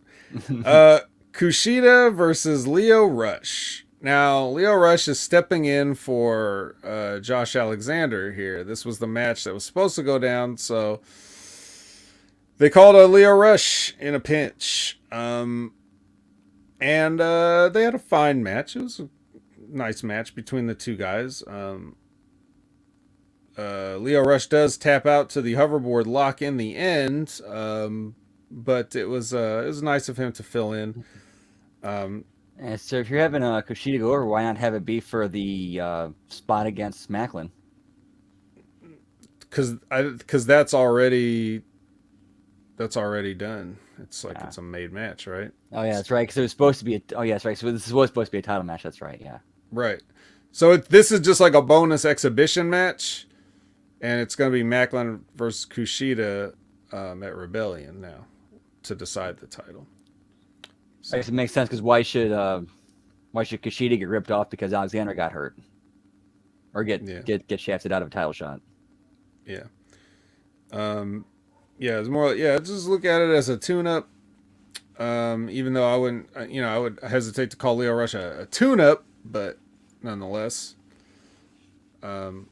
Kushida versus Leo Rush. Now, Lio Rush is stepping in for Josh Alexander here. This was the match that was supposed to go down, so they called a Lio Rush in a pinch. And they had a fine match. It was a nice match between the two guys. Lio Rush does tap out to the hoverboard lock in the end, but it was nice of him to fill in. And so if you're having a Kushida go over, why not have it be for the spot against Macklin? Because that's already done. It's like it's a made match, right? Oh yeah, that's right. Because it was supposed to be. That's right. So this was supposed to be a title match. That's right. Yeah. Right. So this is just like a bonus exhibition match, and it's going to be Macklin versus Kushida at Rebellion now to decide the title. So it makes sense because why should Kushida get ripped off because Alexander got hurt, or get shafted out of a title shot? Yeah. It's more. Yeah, just look at it as a tune-up. Even though I wouldn't, I would hesitate to call Lio Rush a tune-up, but nonetheless. Then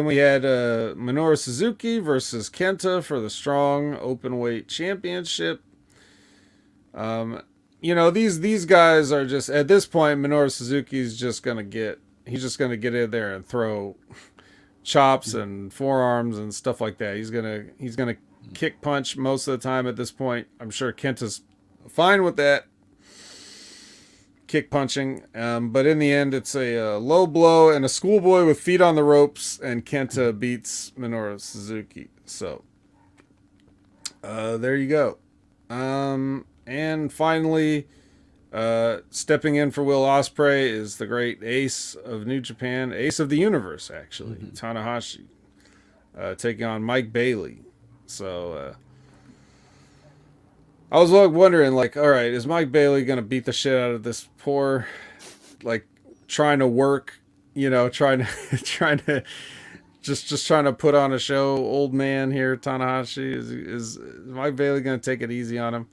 we had Minoru Suzuki versus Kenta for the Strong Openweight Championship. These guys are just at this point. Minoru Suzuki's just gonna get in there and throw chops and forearms and stuff like that. He's gonna kick punch most of the time at this point. I'm sure Kenta's fine with that. Kick punching, but in the end it's a low blow and a schoolboy with feet on the ropes, and Kenta beats Minoru Suzuki. So there you go. And finally, stepping in for Will Ospreay is the great ace of New Japan, ace of the universe actually, Tanahashi, taking on Mike Bailey. So I was wondering, like, all right, is Mike Bailey going to beat the shit out of this poor, like, trying to work, trying to put on a show, old man here, Tanahashi? Is Mike Bailey going to take it easy on him?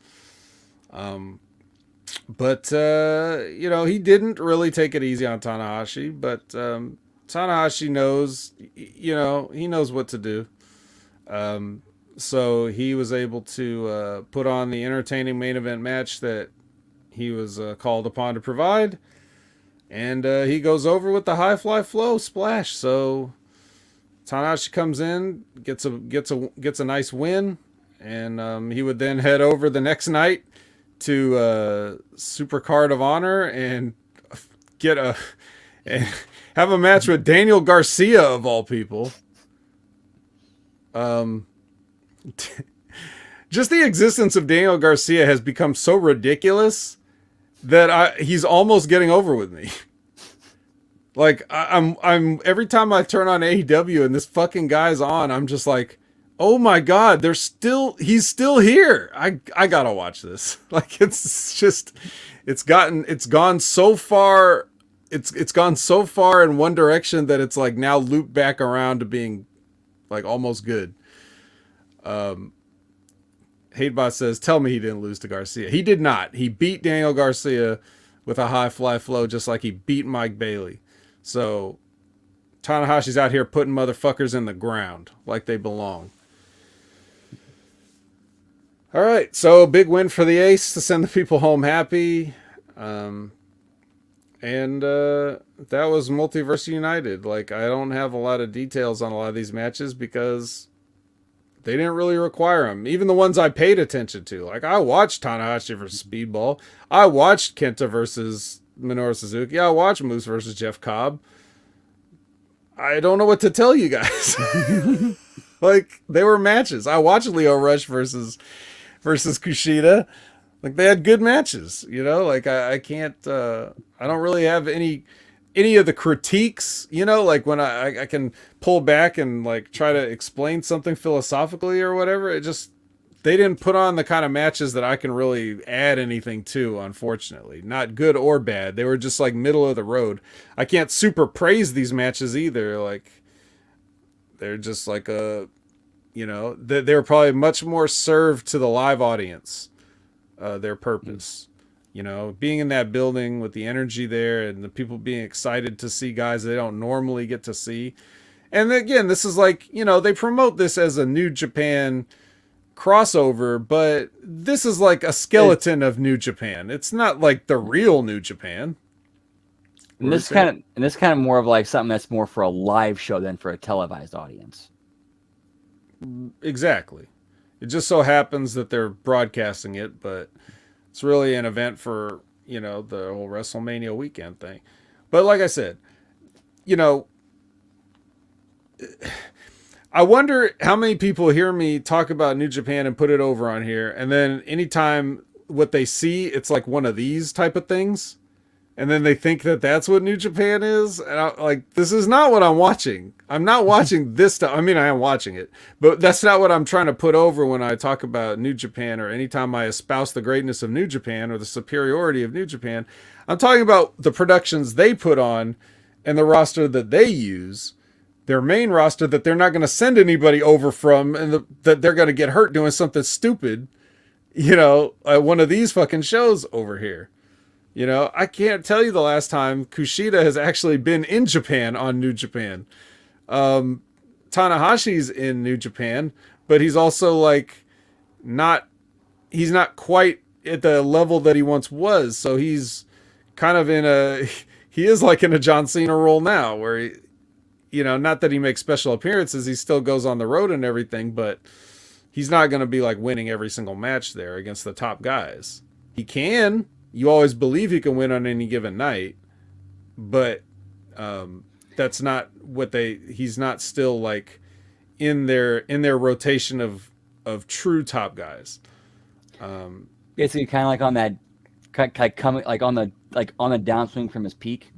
But he didn't really take it easy on Tanahashi, but Tanahashi knows, he knows what to do. So he was able to put on the entertaining main event match that he was called upon to provide, and he goes over with the high fly flow splash. So Tanahashi comes in, gets a nice win, and he would then head over the next night to Super Card of Honor and have a match with Daniel Garcia of all people. Just the existence of Daniel Garcia has become so ridiculous that he's almost getting over with me. Like I'm every time I turn on AEW and this fucking guy's on, I'm just like, oh my god, he's still here. I gotta watch this. Like it's gone so far. It's gone so far in one direction that it's like now looped back around to being like almost good. Hatebot says, tell me he didn't lose to Garcia. He did not. He beat Daniel Garcia with a high fly flow, just like he beat Mike Bailey. So Tanahashi's out here putting motherfuckers in the ground like they belong. All right, so big win for the Ace to send the people home happy. And that was Multiverse United. Like, I don't have a lot of details on a lot of these matches because they didn't really require them. Even the ones I paid attention to. Like, I watched Tanahashi versus Speedball. I watched Kenta versus Minoru Suzuki. I watched Moose versus Jeff Cobb. I don't know what to tell you guys. Like, they were matches. I watched Lio Rush versus Kushida. Like, they had good matches, like I can't, I don't really have any of the critiques, like when I can pull back and like try to explain something philosophically or whatever. They didn't put on the kind of matches that I can really add anything to, unfortunately. Not good or bad. They were just like middle of the road. I can't super praise these matches either. Like, they're just like they were probably much more served to the live audience their purpose. You know, being in that building with the energy there and the people being excited to see guys they don't normally get to see. And again, this is like, you know, they promote this as a New Japan crossover, but this is like a skeleton of New Japan. It's not like the real New Japan. And this kind of more of like something that's more for a live show than for a televised audience. Exactly. It just so happens that they're broadcasting it, but it's really an event for, you know, the whole WrestleMania weekend thing. But like I said, you know, I wonder how many people hear me talk about New Japan and put it over on here, and then anytime what they see, it's like one of these type of things, and then they think that that's what New Japan is, and like, this is not what I'm watching. I'm not watching this stuff. I mean, I am watching it, but that's not what I'm trying to put over when I talk about New Japan, or anytime I espouse the greatness of New Japan or the superiority of New Japan. I'm talking about the productions they put on and the roster that they use. Their main roster that they're not going to send anybody over from, and that they're going to get hurt doing something stupid, you know, one of these fucking shows over here. You know, I can't tell you the last time Kushida has actually been in Japan on New Japan. Tanahashi's in New Japan, but he's also like he's not quite at the level that he once was. So he's kind of he is like in a John Cena role now, where he, you know, not that he makes special appearances, he still goes on the road and everything, but he's not going to be like winning every single match there against the top guys. He can. You always believe he can win on any given night, but that's not what he's not still like in their rotation of true top guys. Basically kind of like on that coming like on the downswing from his peak.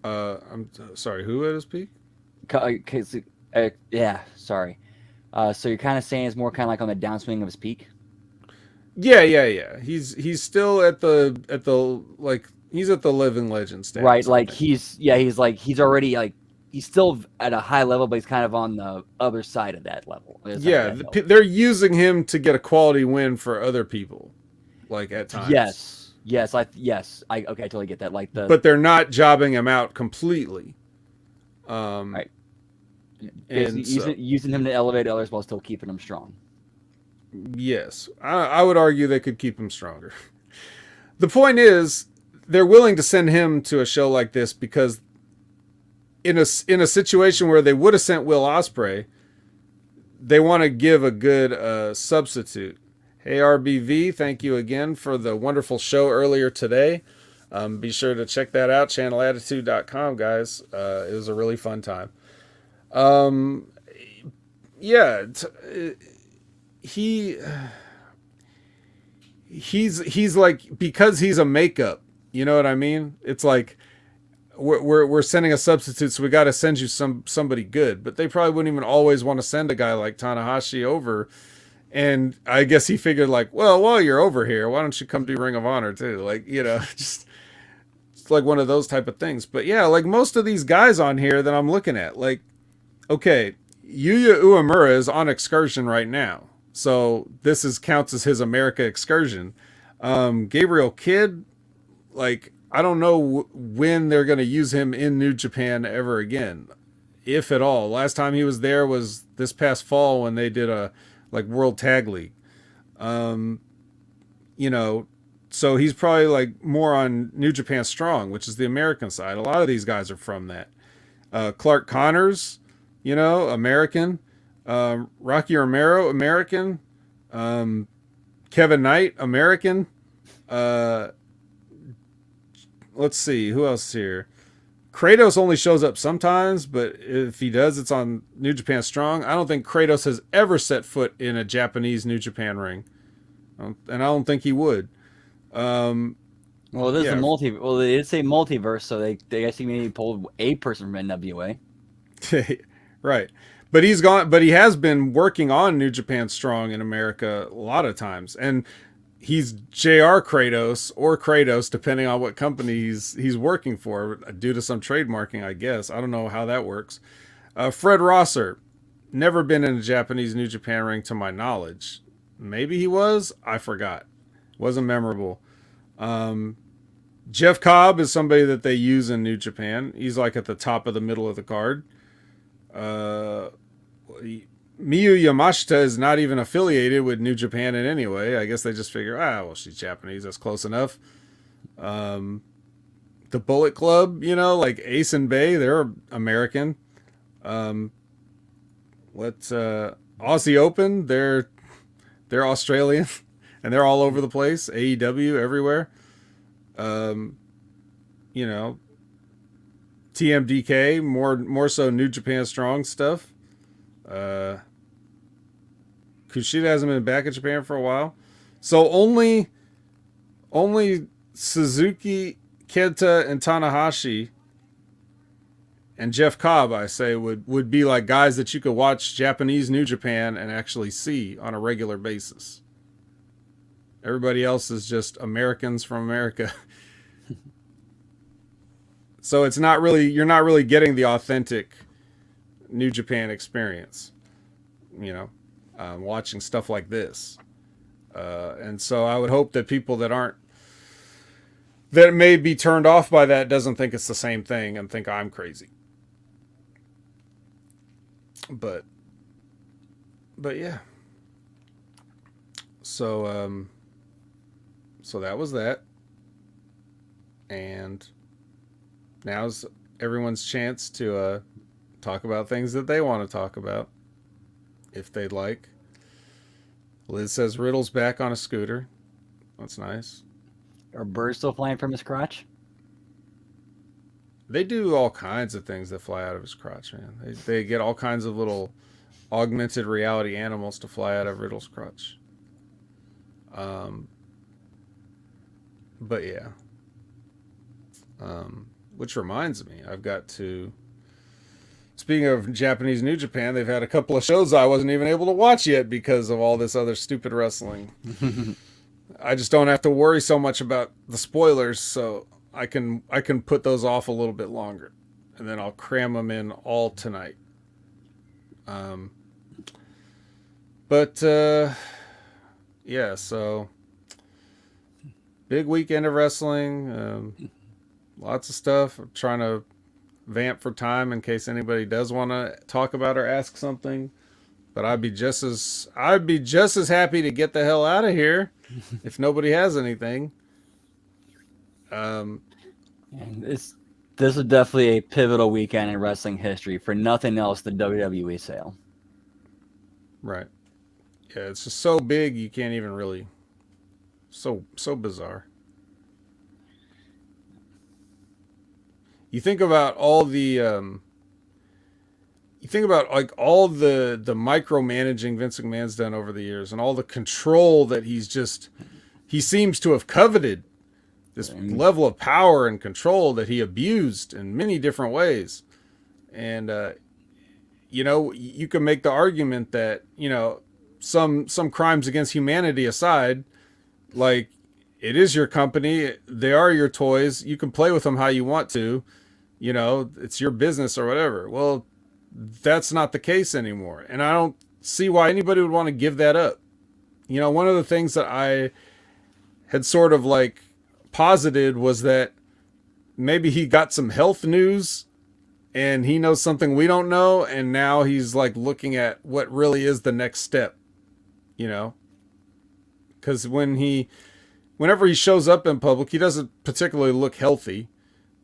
I'm sorry, who at his peak? Yeah, sorry. So you're kind of saying it's more kind of like on the downswing of his peak? Yeah. He's still at the like, he's at the living legend status. Right, like he's already like, he's still at a high level, but he's kind of on the other side of that level. Yeah, they're using him to get a quality win for other people, like at times. Yes, I totally get that. Like but they're not jobbing him out completely. Right. And using him to elevate others while still keeping him strong. Yes, I would argue they could keep him stronger. The point is, they're willing to send him to a show like this because in a situation where they would have sent Will Ospreay, they want to give a good substitute. Hey, RBV, thank you again for the wonderful show earlier today. Be sure to check that out, channelattitude.com, guys. It was a really fun time. Yeah, he's like, because he's a makeup, you know what I mean? It's like we're sending a substitute, so we got to send you somebody good. But they probably wouldn't even always want to send a guy like Tanahashi over. And I guess he figured like, well, while you're over here, why don't you come do Ring of Honor too? Like, you know, just it's like one of those type of things. But yeah, like most of these guys on here that I'm looking at, like, okay, Yuya Uemura is on excursion right now. So this counts as his America excursion. Gabriel Kidd, like, I don't know when they're going to use him in New Japan ever again, if at all. Last time he was there was this past fall when they did a like World Tag League. You know, so he's probably like more on New Japan Strong, which is the American side. A lot of these guys are from that. Clark Connors, you know, American. Rocky Romero, American. Kevin Knight, American. Let's see, who else here? Kratos only shows up sometimes, but if he does, it's on New Japan Strong. I don't think Kratos has ever set foot in a Japanese New Japan ring, and I don't think he would. Well, it is a Well, they did say multiverse, so they guess he maybe pulled a person from NWA. Right, but he's gone. But he has been working on New Japan Strong in America a lot of times, and he's JR Kratos or Kratos, depending on what company he's working for, due to some trademarking, I guess. I don't know how that works. Fred Rosser, never been in a Japanese New Japan ring to my knowledge. Maybe he was. I forgot. Wasn't memorable. Jeff Cobb is somebody that they use in New Japan. He's like at the top of the middle of the card. Miyu Yamashita is not even affiliated with New Japan in any way. I guess they just figure, well, she's Japanese. That's close enough. The Bullet Club, like Ace and Bay, they're American. Aussie Open, they're Australian, and they're all over the place. AEW everywhere. TMDK, more so New Japan Strong stuff. Kushida hasn't been back in Japan for a while. So only Suzuki, Kenta, and Tanahashi and Jeff Cobb, I say, would be like guys that you could watch Japanese New Japan and actually see on a regular basis. Everybody else is just Americans from America. So you're not really getting the authentic New Japan experience, watching stuff like this. And so I would hope that people that may be turned off by that doesn't think it's the same thing and think I'm crazy. But yeah. So that was that. And now's everyone's chance to talk about things that they want to talk about, if they'd like. Liz says Riddle's back on a scooter. That's nice. Are birds still flying from his crotch? They do all kinds of things that fly out of his crotch, man. They get all kinds of little augmented reality animals to fly out of Riddle's crotch. But yeah. Which reminds me, I've got to... Speaking of Japanese New Japan, they've had a couple of shows I wasn't even able to watch yet because of all this other stupid wrestling. I just don't have to worry so much about the spoilers, so I can put those off a little bit longer, and then I'll cram them in all tonight. Yeah, so big weekend of wrestling. Lots of stuff. I'm trying to vamp for time in case anybody does want to talk about or ask something. But I'd be just as happy to get the hell out of here if nobody has anything. This is definitely a pivotal weekend in wrestling history. For nothing else, the WWE sale. Right. Yeah, it's just so big you can't even really. So bizarre. You think about all the all the micromanaging Vince McMahon's done over the years, and all the control that he seems to have coveted, this level of power and control that he abused in many different ways. And you can make the argument that, some crimes against humanity aside, like, it is your company, they are your toys, you can play with them how you want to, it's your business or whatever. Well, that's not the case anymore. And I don't see why anybody would want to give that up. One of the things that I had sort of like posited was that maybe he got some health news and he knows something we don't know. And now he's like looking at what really is the next step, because whenever he shows up in public, he doesn't particularly look healthy.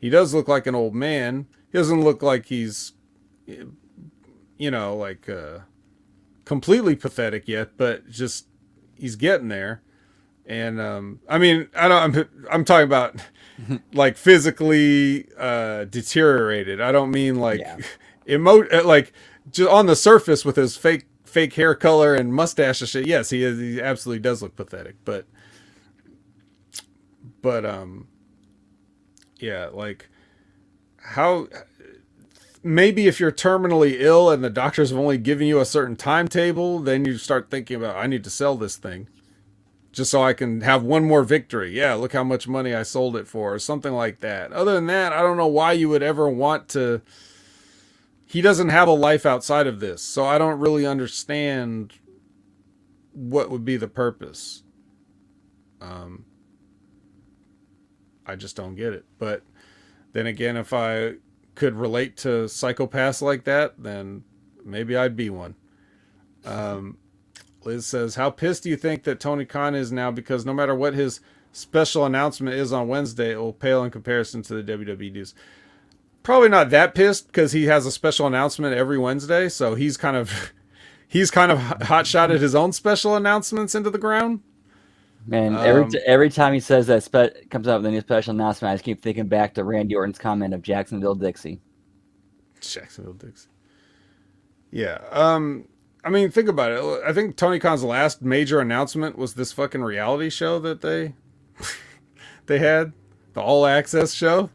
He does look like an old man. He doesn't look like he's, completely pathetic yet, but just he's getting there. And I'm talking about like physically deteriorated. I don't mean like like just on the surface with his fake hair color and mustache and shit. Yes, he absolutely does look pathetic, but yeah, like how maybe if you're terminally ill and the doctors have only given you a certain timetable, then you start thinking about, I need to sell this thing just so I can have one more victory. Yeah, look how much money I sold it for, or something like that. Other than that, I don't know why you would ever want to. He doesn't have a life outside of this, so I don't really understand what would be the purpose? I just don't get it. But then again, if I could relate to psychopaths like that, then maybe I'd be one. Liz says, how pissed do you think that Tony Khan is now? Because no matter what his special announcement is on Wednesday, it will pale in comparison to the WWE news. Probably not that pissed, because he has a special announcement every Wednesday, so he's kind of hot-shotted his own special announcements into the ground. Man, every time he says that comes out with a new special announcement, I just keep thinking back to Randy Orton's comment of Jacksonville, Dixie. Jacksonville, Dixie. Yeah. I mean, think about it. I think Tony Khan's last major announcement was this fucking reality show that they had, the All Access show,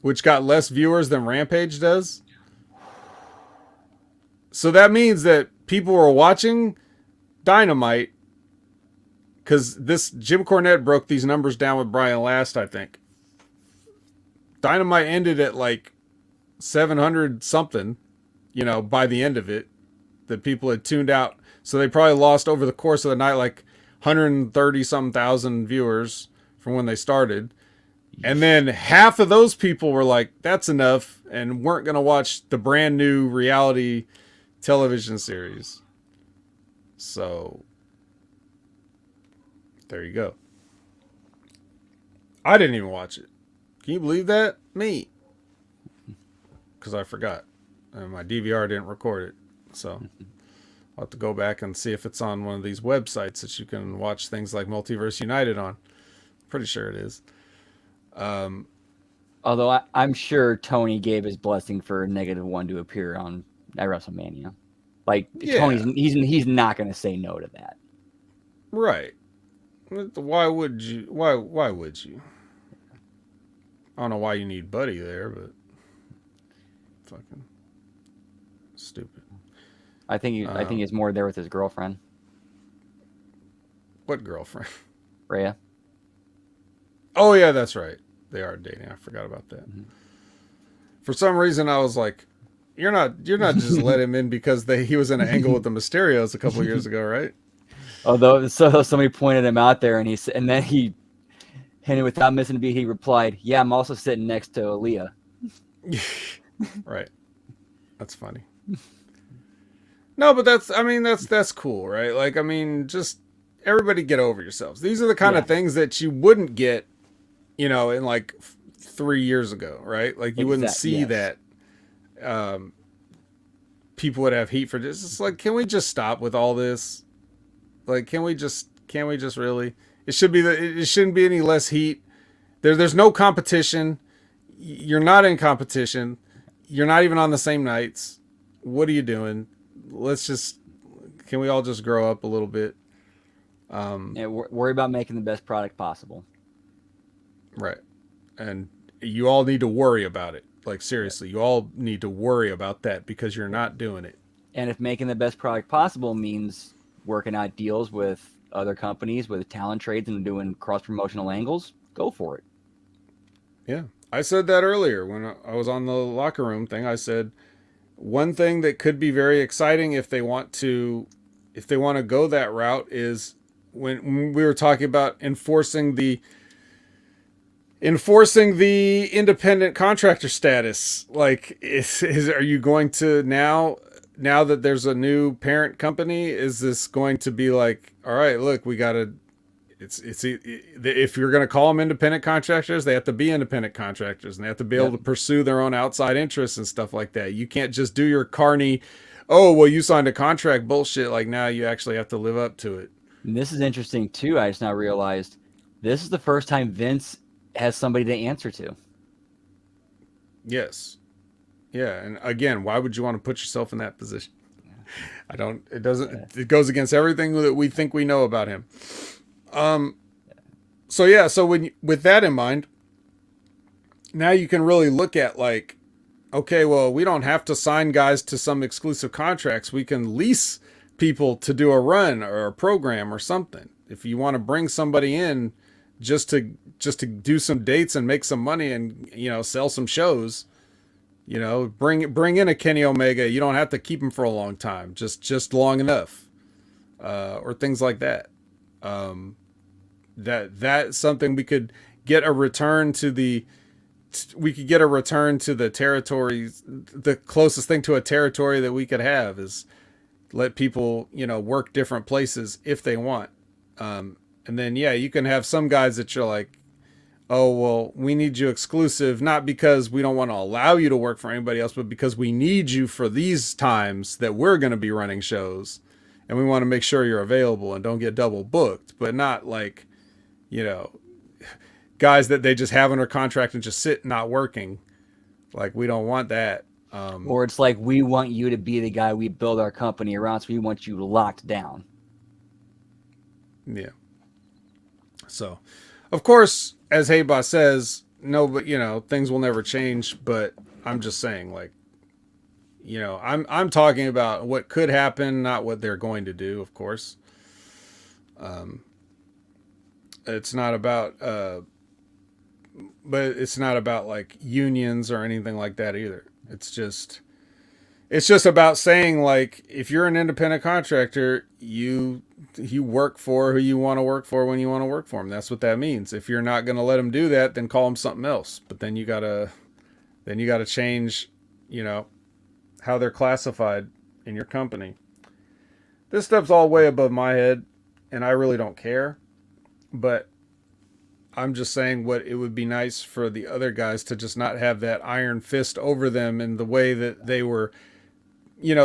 which got less viewers than Rampage does. So that means that people were watching Dynamite, because this Jim Cornette broke these numbers down with Brian Last, I think. Dynamite ended at like 700 something, by the end of it, that people had tuned out. So they probably lost over the course of the night like 130 some thousand viewers from when they started. And then half of those people were like, that's enough, and weren't going to watch the brand new reality television series. So there you go. I didn't even watch it. Can you believe that? Me. Because I forgot. And my DVR didn't record it. So I'll have to go back and see if it's on one of these websites that you can watch things like Multiverse United on. Pretty sure it is. Although I'm sure Tony gave his blessing for -1 to appear at WrestleMania. Like, yeah. Tony's he's not going to say no to that. Right. Why would you? Why would you? I don't know why you need Buddy there, but fucking stupid. I think he's more there with his girlfriend. What girlfriend? Rhea. Oh yeah, that's right. They are dating. I forgot about that. Mm-hmm. For some reason, I was like, "You're not just let him in because he was in an angle with the Mysterios a couple years ago, right?" Although, so somebody pointed him out there, and then he, and without missing a beat, he replied, "Yeah, I'm also sitting next to Aaliyah." Right. That's funny. No, but that's cool, right? Like, I mean, just everybody get over yourselves. These are the kind of things that you wouldn't get, in like 3 years ago, right? Like you wouldn't see that. People would have heat for this. It's like, can we just stop with all this? Like, can't we just really? It shouldn't be any less heat. There's no competition. You're not in competition. You're not even on the same nights. What are you doing? Can we all just grow up a little bit? Worry about making the best product possible. Right. And you all need to worry about it. Like, seriously, you all need to worry about that because you're not doing it. And if making the best product possible means working out deals with other companies with talent trades and doing cross-promotional angles, go for it. Yeah. I said that earlier when I was on the locker room thing. I said one thing that could be very exciting if they want to go that route is when we were talking about enforcing the independent contractor status. Like, are you going to now that there's a new parent company, is this going to be like, all right, look, we got to, if you're going to call them independent contractors, they have to be independent contractors and they have to be able to pursue their own outside interests and stuff like that. You can't just do your carny, oh, well, you signed a contract bullshit. Like, now you actually have to live up to it. And this is interesting too. I just now realized this is the first time Vince has somebody to answer to. Yes. Yeah. And again, why would you want to put yourself in that position? It goes against everything that we think we know about him. So with that in mind, now you can really look at like, okay, well, we don't have to sign guys to some exclusive contracts. We can lease people to do a run or a program or something. If you want to bring somebody in just to do some dates and make some money and, sell some shows, bring in a Kenny Omega. You don't have to keep him for a long time, just long enough. or things like that. That's something we could get a return to the territories. The closest thing to a territory that we could have is let people, work different places if they want. And then, yeah, you can have some guys that you're like, oh, well, we need you exclusive, not because we don't want to allow you to work for anybody else, but because we need you for these times that we're going to be running shows. And we want to make sure you're available and don't get double booked, but not like, guys that they just have under contract and just sit not working. Like, we don't want that. Or it's like, we want you to be the guy we build our company around, so we want you locked down. Yeah. So, of course, as Hey Boss says, no, but things will never change. But I'm just saying, like, I'm talking about what could happen, not what they're going to do. Of course, it's not about, but it's not about like unions or anything like that either. It's just about saying, like, if you're an independent contractor, you work for who you want to work for when you want to work for them. That's what that means. If you're not going to let them do that, then call them something else. But then you gotta change, how they're classified in your company. This stuff's all way above my head, and I really don't care. But I'm just saying what it would be nice for the other guys to just not have that iron fist over them in the way that they were,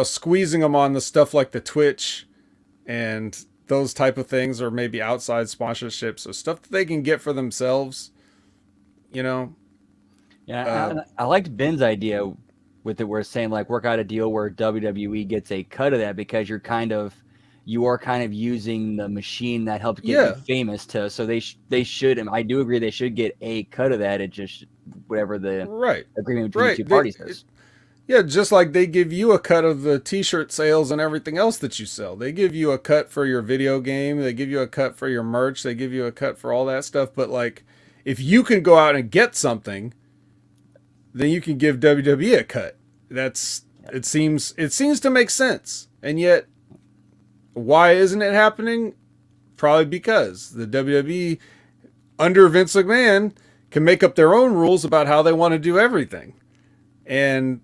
squeezing them on the stuff like the Twitch and those type of things, or maybe outside sponsorships or stuff that they can get for themselves, Yeah, I liked Ben's idea with it, where it's saying, like, work out a deal where WWE gets a cut of that, because you are kind of using the machine that helped get you famous to. So they should, and I do agree, they should get a cut of that. It just, whatever the agreement between the two parties is. Yeah, just like they give you a cut of the t-shirt sales and everything else that you sell. They give you a cut for your video game. They give you a cut for your merch. They give you a cut for all that stuff. But, like, if you can go out and get something, then you can give WWE a cut. It seems to make sense. And yet, why isn't it happening? Probably because the WWE under Vince McMahon can make up their own rules about how they want to do everything. And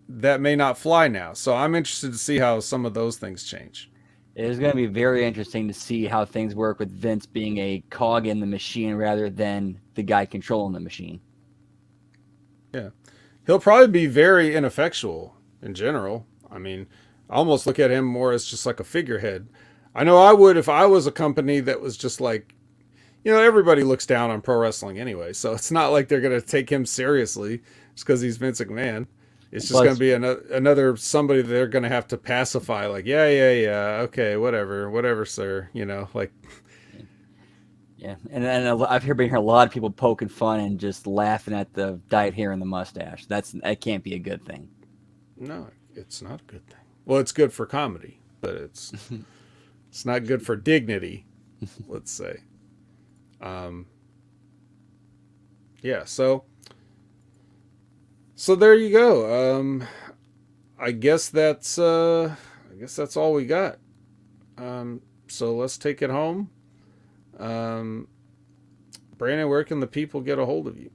that may not fly now. So I'm interested to see how some of those things change. It is going to be very interesting to see how things work with Vince being a cog in the machine rather than the guy controlling the machine. Yeah. He'll probably be very ineffectual in general. I mean, I almost look at him more as just like a figurehead. I know I would if I was a company that was just like, everybody looks down on pro wrestling anyway. So it's not like they're going to take him seriously just because he's Vince McMahon. It's just going to be another somebody they're going to have to pacify. Like, yeah, okay, whatever, sir. Like. Yeah, and I've been hearing a lot of people poking fun and just laughing at the dyed hair and the mustache. That can't be a good thing. No, it's not a good thing. Well, it's good for comedy, but it's not good for dignity, let's say. Yeah, so there you go. I guess that's all we got. So let's take it home. Brandon, where can the people get a hold of you?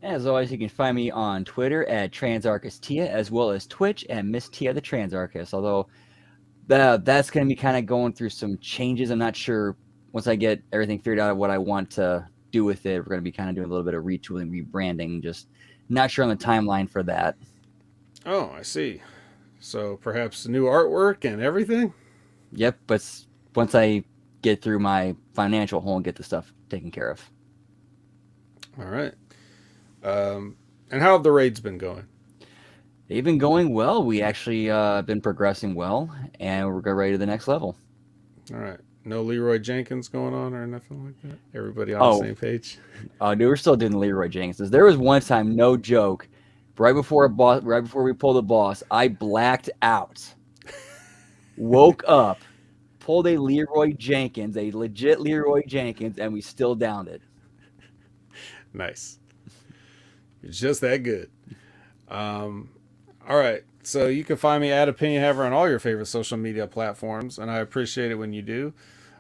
As always, you can find me on Twitter at TransArcusTia, as well as Twitch at Miss Tia the Transarcus. Although that's going to be kind of going through some changes. I'm not sure, once I get everything figured out of what I want to do with it, we're going to be kind of doing a little bit of retooling, rebranding. Just not sure on the timeline for that. Oh, I see. So perhaps new artwork and everything? Yep, but once I get through my financial hole and get the stuff taken care of. All right. And how have the raids been going? They've been going well. We actually been progressing well, and we're going ready to the next level. All right. No Leroy Jenkins going on or nothing like that? Everybody on the same page? Oh, no, we're still doing the Leroy Jenkins. There was one time, no joke, right before we pulled the boss, I blacked out, woke up, pulled a Leroy Jenkins, a legit Leroy Jenkins, and we still downed it. Nice. It's just that good. All right. So you can find me at Opinion Haver on all your favorite social media platforms, and I appreciate it when you do.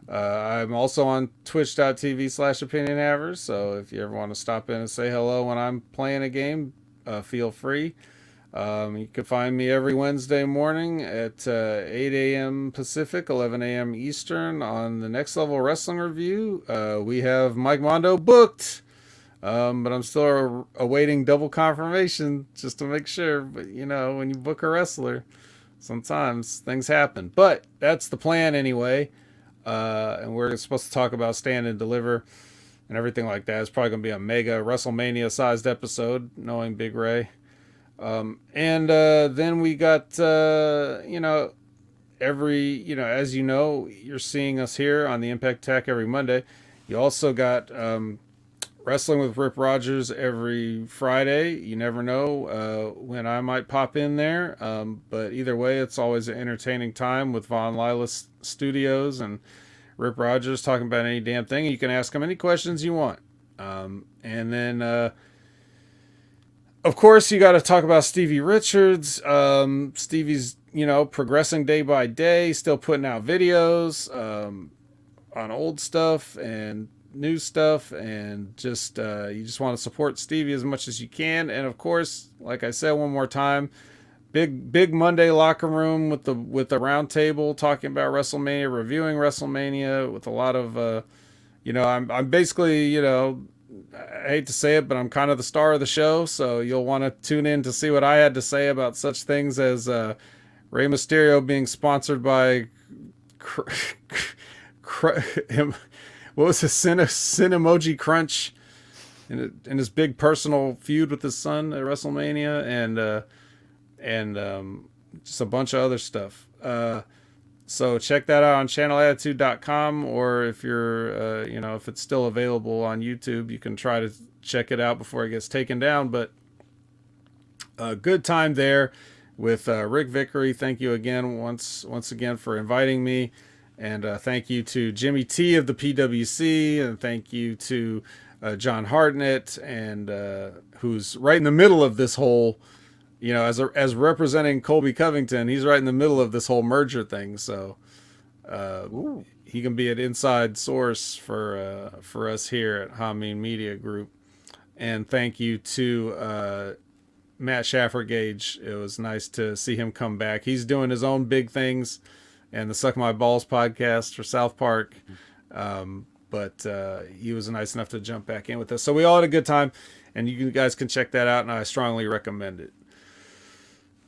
I'm also on twitch.tv/Opinion Havers, so if you ever want to stop in and say hello when I'm playing a game, feel free. You can find me every Wednesday morning at 8 a.m. Pacific, 11 a.m. Eastern on the Next Level Wrestling Review. We have Mike Mondo booked, but I'm still awaiting double confirmation just to make sure. But, you know, when you book a wrestler, sometimes things happen. But that's the plan anyway. And we're supposed to talk about Stand and Deliver and everything like that. It's probably going to be a mega WrestleMania-sized episode, knowing Big Ray. And then we got, as you know, you're seeing us here on the Impact Tech every Monday. You also got Wrestling with Rip Rogers every Friday. You never know when I might pop in there. But either way, it's always an entertaining time with Von Lilas Studios and Rip Rogers talking about any damn thing. You can ask him any questions you want. And then, of course, you got to talk about Stevie Richards. Stevie's, progressing day by day, still putting out videos on old stuff and new stuff, and just you just want to support Stevie as much as you can. And of course, like I said one more time, big Monday locker room with the round table talking about WrestleMania, reviewing WrestleMania with a lot of I'm basically, I hate to say it, but I'm kind of the star of the show, so you'll want to tune in to see what I had to say about such things as Rey Mysterio being sponsored by what was his Sin Emoji Crunch in his big personal feud with his son at WrestleMania, and just a bunch of other stuff. So check that out on channelattitude.com, or if you're, if it's still available on YouTube, you can try to check it out before it gets taken down. But a good time there with Rick Vickery. Thank you again, once again, for inviting me. And thank you to Jimmy T of the PWC, and thank you to John Hartnett, and who's right in the middle of this whole, as representing Colby Covington, he's right in the middle of this whole merger thing. So he can be an inside source for us here at Hameen Media Group. And thank you to Matt Schaffer-Gage. It was nice to see him come back. He's doing his own big things and the Suck My Balls podcast for South Park. But he was nice enough to jump back in with us. So we all had a good time, and you guys can check that out, and I strongly recommend it.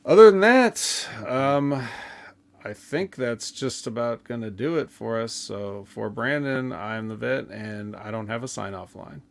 Other than that, I think that's just about going to do it for us. So for Brandon, I'm the vet, and I don't have a sign-off line.